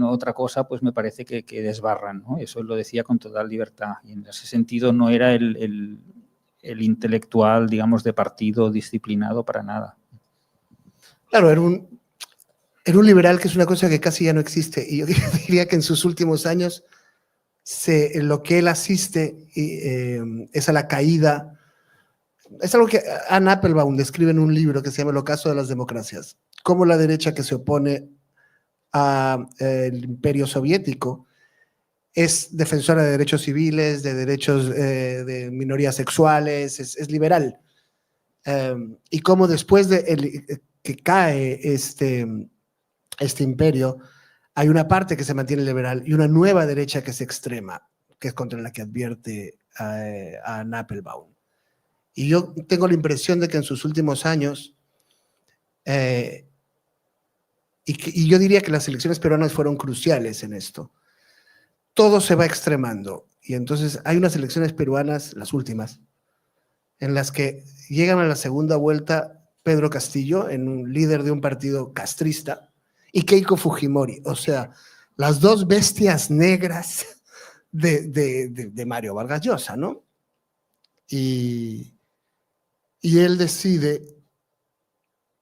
otra cosa, pues me parece que desbarran, ¿no? Eso él lo decía con total libertad. Y en ese sentido no era el intelectual, digamos, de partido disciplinado para nada. Claro, era un liberal, que es una cosa que casi ya no existe. Y yo diría que en sus últimos años lo que él asiste es a la caída. Es algo que Anne Applebaum describe en un libro que se llama El ocaso de las democracias. Cómo la derecha que se opone al Imperio Soviético, es defensora de derechos civiles, de derechos de minorías sexuales, es liberal. Y cómo después de que cae este imperio, hay una parte que se mantiene liberal y una nueva derecha que es extrema, que es contra la que advierte a Applebaum. Y yo tengo la impresión de que en sus últimos años, y yo diría que las elecciones peruanas fueron cruciales en esto, todo se va extremando. Y entonces hay unas elecciones peruanas, las últimas, en las que llegan a la segunda vuelta Pedro Castillo, en un líder de un partido castrista, y Keiko Fujimori, o sea, las dos bestias negras de Mario Vargas Llosa, ¿no? Y él decide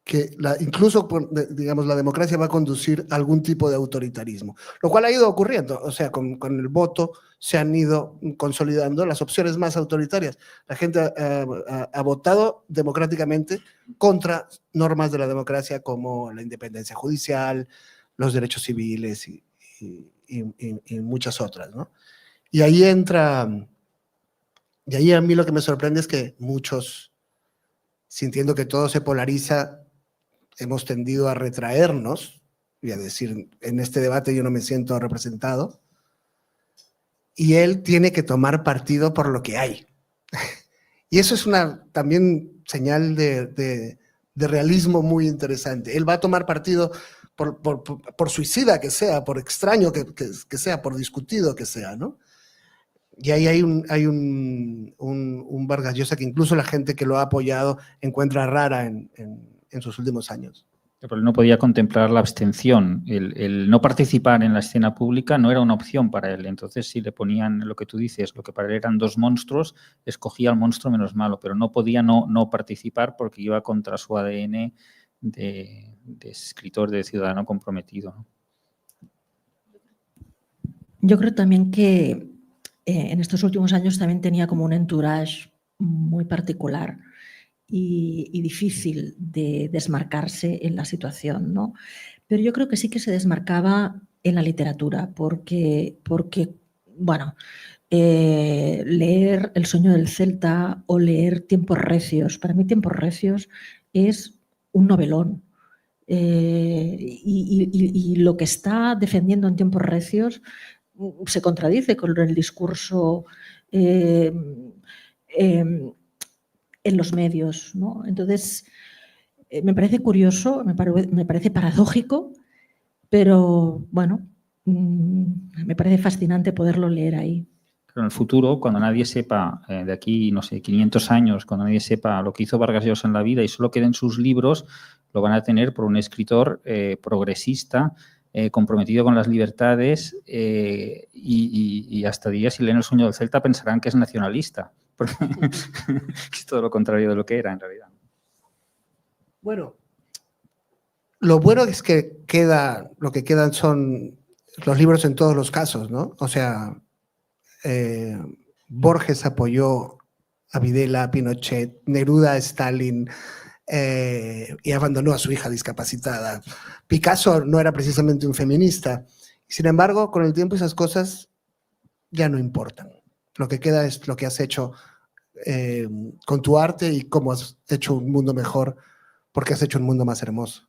que incluso, digamos, la democracia va a conducir a algún tipo de autoritarismo, lo cual ha ido ocurriendo, o sea, con el voto se han ido consolidando las opciones más autoritarias. La gente ha votado democráticamente contra normas de la democracia como la independencia judicial, los derechos civiles y muchas otras, ¿no? Y ahí a mí lo que me sorprende es que muchos, sintiendo que todo se polariza, hemos tendido a retraernos y a decir, en este debate yo no me siento representado, y él tiene que tomar partido por lo que hay. Y eso es una también señal de realismo muy interesante. Él va a tomar partido por suicida que sea, por extraño que sea, por discutido que sea, ¿no? Y ahí hay un Vargas Llosa que incluso la gente que lo ha apoyado encuentra rara en sus últimos años. Pero él no podía contemplar la abstención. El no participar en la escena pública no era una opción para él. Entonces, si le ponían lo que tú dices, lo que para él eran dos monstruos, escogía al monstruo menos malo, pero no podía no participar porque iba contra su ADN de escritor, de ciudadano comprometido, ¿no? Yo creo también que en estos últimos años también tenía como un entourage muy particular y difícil de desmarcarse en la situación, ¿no? Pero yo creo que sí que se desmarcaba en la literatura, porque bueno, leer El sueño del Celta o leer Tiempos recios, para mí Tiempos recios es un novelón. Y lo que está defendiendo en Tiempos recios se contradice con el discurso en los medios, ¿no? Entonces, me parece curioso, me parece paradójico, pero bueno, me parece fascinante poderlo leer ahí. Pero en el futuro, cuando nadie sepa, de aquí, no sé, 500 años, cuando nadie sepa lo que hizo Vargas Llosa en la vida y solo queden sus libros, lo van a tener por un escritor progresista, comprometido con las libertades y hasta días, si leen El sueño del Celta, pensarán que es nacionalista, porque es todo lo contrario de lo que era en realidad. Bueno, lo bueno es que lo que quedan son los libros en todos los casos, ¿no? O sea, Borges apoyó a Videla, a Pinochet, Neruda a Stalin, y abandonó a su hija discapacitada. Picasso no era precisamente un feminista. Sin embargo, con el tiempo esas cosas ya no importan. Lo que queda es lo que has hecho con tu arte y cómo has hecho un mundo mejor, porque has hecho un mundo más hermoso.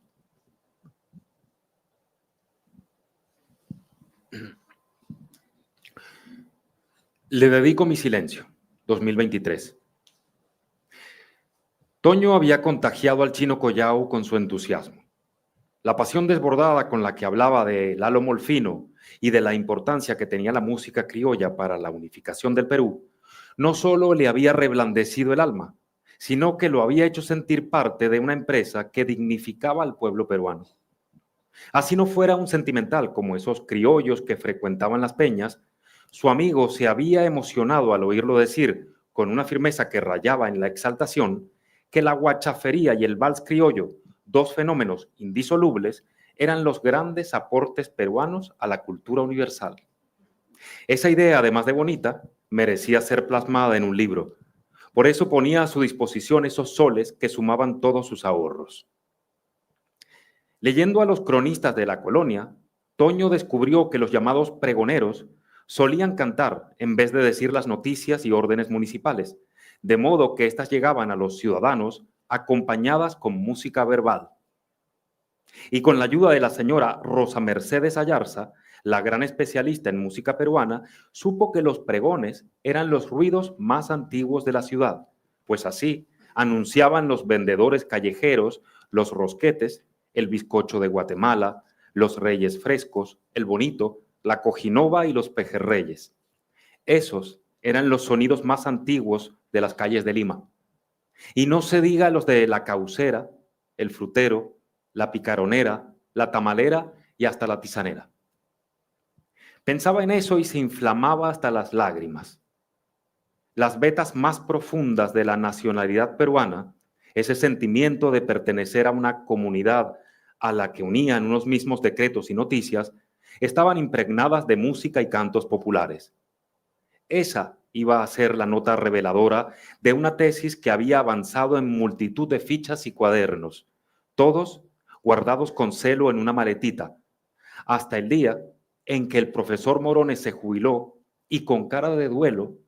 Le dedico mi silencio, 2023. Toño había contagiado al Chino Collao con su entusiasmo. La pasión desbordada con la que hablaba de Lalo Molfino y de la importancia que tenía la música criolla para la unificación del Perú, no solo le había reblandecido el alma, sino que lo había hecho sentir parte de una empresa que dignificaba al pueblo peruano. Así no fuera un sentimental como esos criollos que frecuentaban las peñas, su amigo se había emocionado al oírlo decir, con una firmeza que rayaba en la exaltación, que la guachafería y el vals criollo, dos fenómenos indisolubles, eran los grandes aportes peruanos a la cultura universal. Esa idea, además de bonita, merecía ser plasmada en un libro. Por eso ponía a su disposición esos soles que sumaban todos sus ahorros. Leyendo a los cronistas de la colonia, Toño descubrió que los llamados pregoneros solían cantar en vez de decir las noticias y órdenes municipales, de modo que éstas llegaban a los ciudadanos acompañadas con música verbal. Y con la ayuda de la señora Rosa Mercedes Ayarza, la gran especialista en música peruana, supo que los pregones eran los ruidos más antiguos de la ciudad, pues así anunciaban los vendedores callejeros, los rosquetes, el bizcocho de Guatemala, los reyes frescos, el bonito, la cojinova y los pejerreyes. Esos eran los sonidos más antiguos de las calles de Lima. Y no se diga los de la caucera, el frutero, la picaronera, la tamalera y hasta la tisanera. Pensaba en eso y se inflamaba hasta las lágrimas. Las vetas más profundas de la nacionalidad peruana, ese sentimiento de pertenecer a una comunidad a la que unían unos mismos decretos y noticias, estaban impregnadas de música y cantos populares. Esa iba a ser la nota reveladora de una tesis que había avanzado en multitud de fichas y cuadernos, todos guardados con celo en una maletita, hasta el día en que el profesor Morones se jubiló y con cara de duelo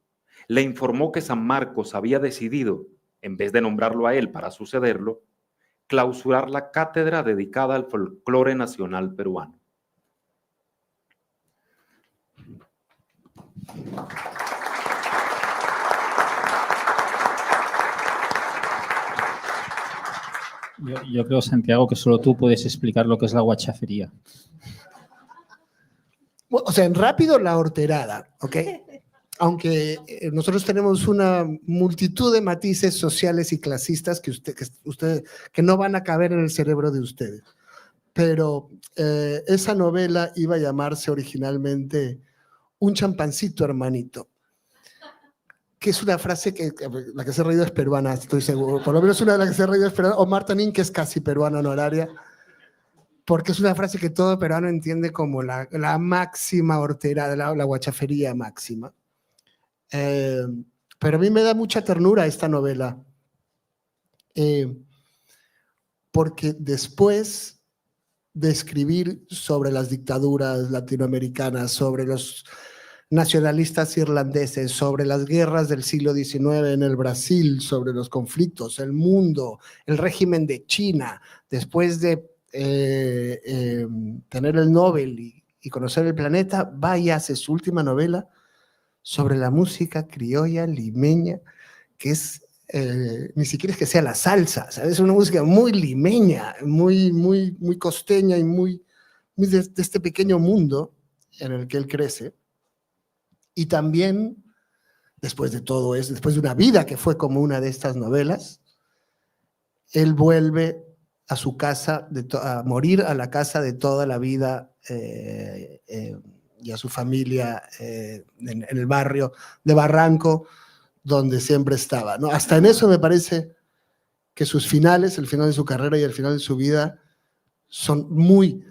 le informó que San Marcos había decidido, en vez de nombrarlo a él para sucederlo, clausurar la cátedra dedicada al folclore nacional peruano. Yo creo, Santiago, que solo tú puedes explicar lo que es la guachafería. O sea, en rápido, la horterada, ¿ok? Aunque nosotros tenemos una multitud de matices sociales y clasistas que no van a caber en el cerebro de ustedes. Pero esa novela iba a llamarse originalmente Un champancito, hermanito, que es una frase que la que se ha reído es peruana, estoy seguro. Por lo menos una de las que se ha reído es peruana, o Marta Nin, que es casi peruana honoraria, porque es una frase que todo peruano entiende como la máxima hortera, la guachafería máxima. Pero a mí me da mucha ternura esta novela, porque después de escribir sobre las dictaduras latinoamericanas, sobre los nacionalistas irlandeses, sobre las guerras del siglo XIX en el Brasil, sobre los conflictos, el mundo, el régimen de China, después de tener el Nobel y conocer el planeta, va y hace su última novela sobre la música criolla limeña, que es, ni siquiera es que sea la salsa, ¿sabes? Es una música muy limeña, muy costeña y muy de este pequeño mundo en el que él crece. Y también, después de todo eso, después de una vida que fue como una de estas novelas, él vuelve a su casa, a morir a la casa de toda la vida y a su familia en el barrio de Barranco, donde siempre estaba, ¿no? Hasta en eso me parece que sus finales, el final de su carrera y el final de su vida, son muy,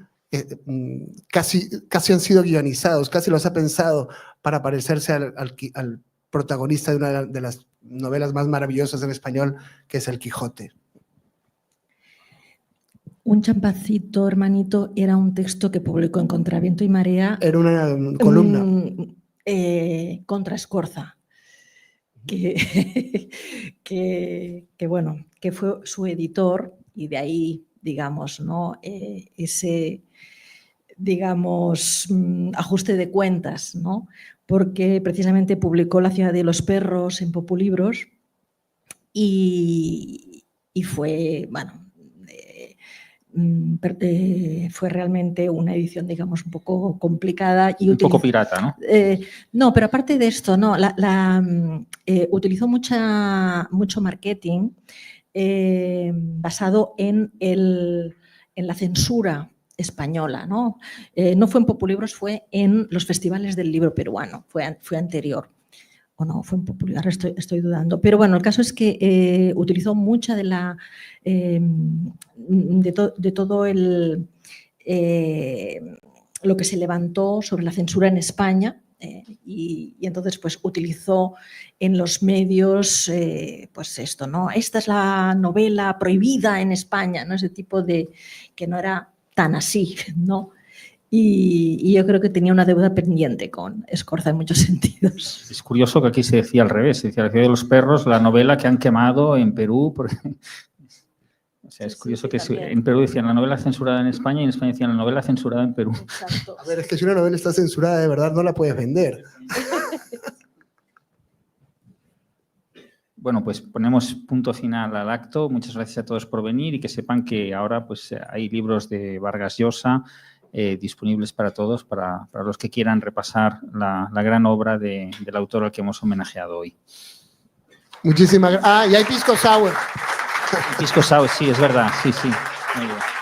casi han sido guionizados, casi los ha pensado para parecerse al protagonista de una de las novelas más maravillosas en español, que es El Quijote. Un champancito, hermanito, era un texto que publicó en Contraviento y Marea. Era una columna. Contra Escorza, que fue su editor, y de ahí, digamos, ¿no? Ese, digamos, ajuste de cuentas, ¿no? Porque precisamente publicó La ciudad de los perros en Populibros y fue, bueno, fue realmente una edición, digamos, un poco complicada. Y un poco pirata, ¿no? No, pero aparte de esto, no, utilizó mucho marketing basado en la censura española, ¿no? No fue en Populibros, fue en los festivales del libro peruano, fue anterior. O no, fue en Popular, estoy dudando. Pero bueno, el caso es que utilizó mucha de todo lo que se levantó sobre la censura en España, y entonces pues utilizó en los medios pues esto, ¿no? Esta es la novela prohibida en España, ¿no? Ese tipo de, que no era tan así, ¿no? y yo creo que tenía una deuda pendiente con Scorza en muchos sentidos. Es curioso que aquí se decía al revés, se decía la ciudad de los perros, la novela que han quemado en Perú. O sea, es Sí, curioso sí, que también. en Perú decían la novela censurada en España y en España decían la novela censurada en Perú. Exacto. A ver, es que si una novela está censurada, de verdad no la puedes vender. Bueno, pues ponemos punto final al acto. Muchas gracias a todos por venir y que sepan que ahora pues, hay libros de Vargas Llosa disponibles para todos, para los que quieran repasar la gran obra del autor al que hemos homenajeado hoy. Muchísimas gracias. Ah, y hay pisco sour. Pisco Sour, sí, es verdad, sí, sí. Muy bien.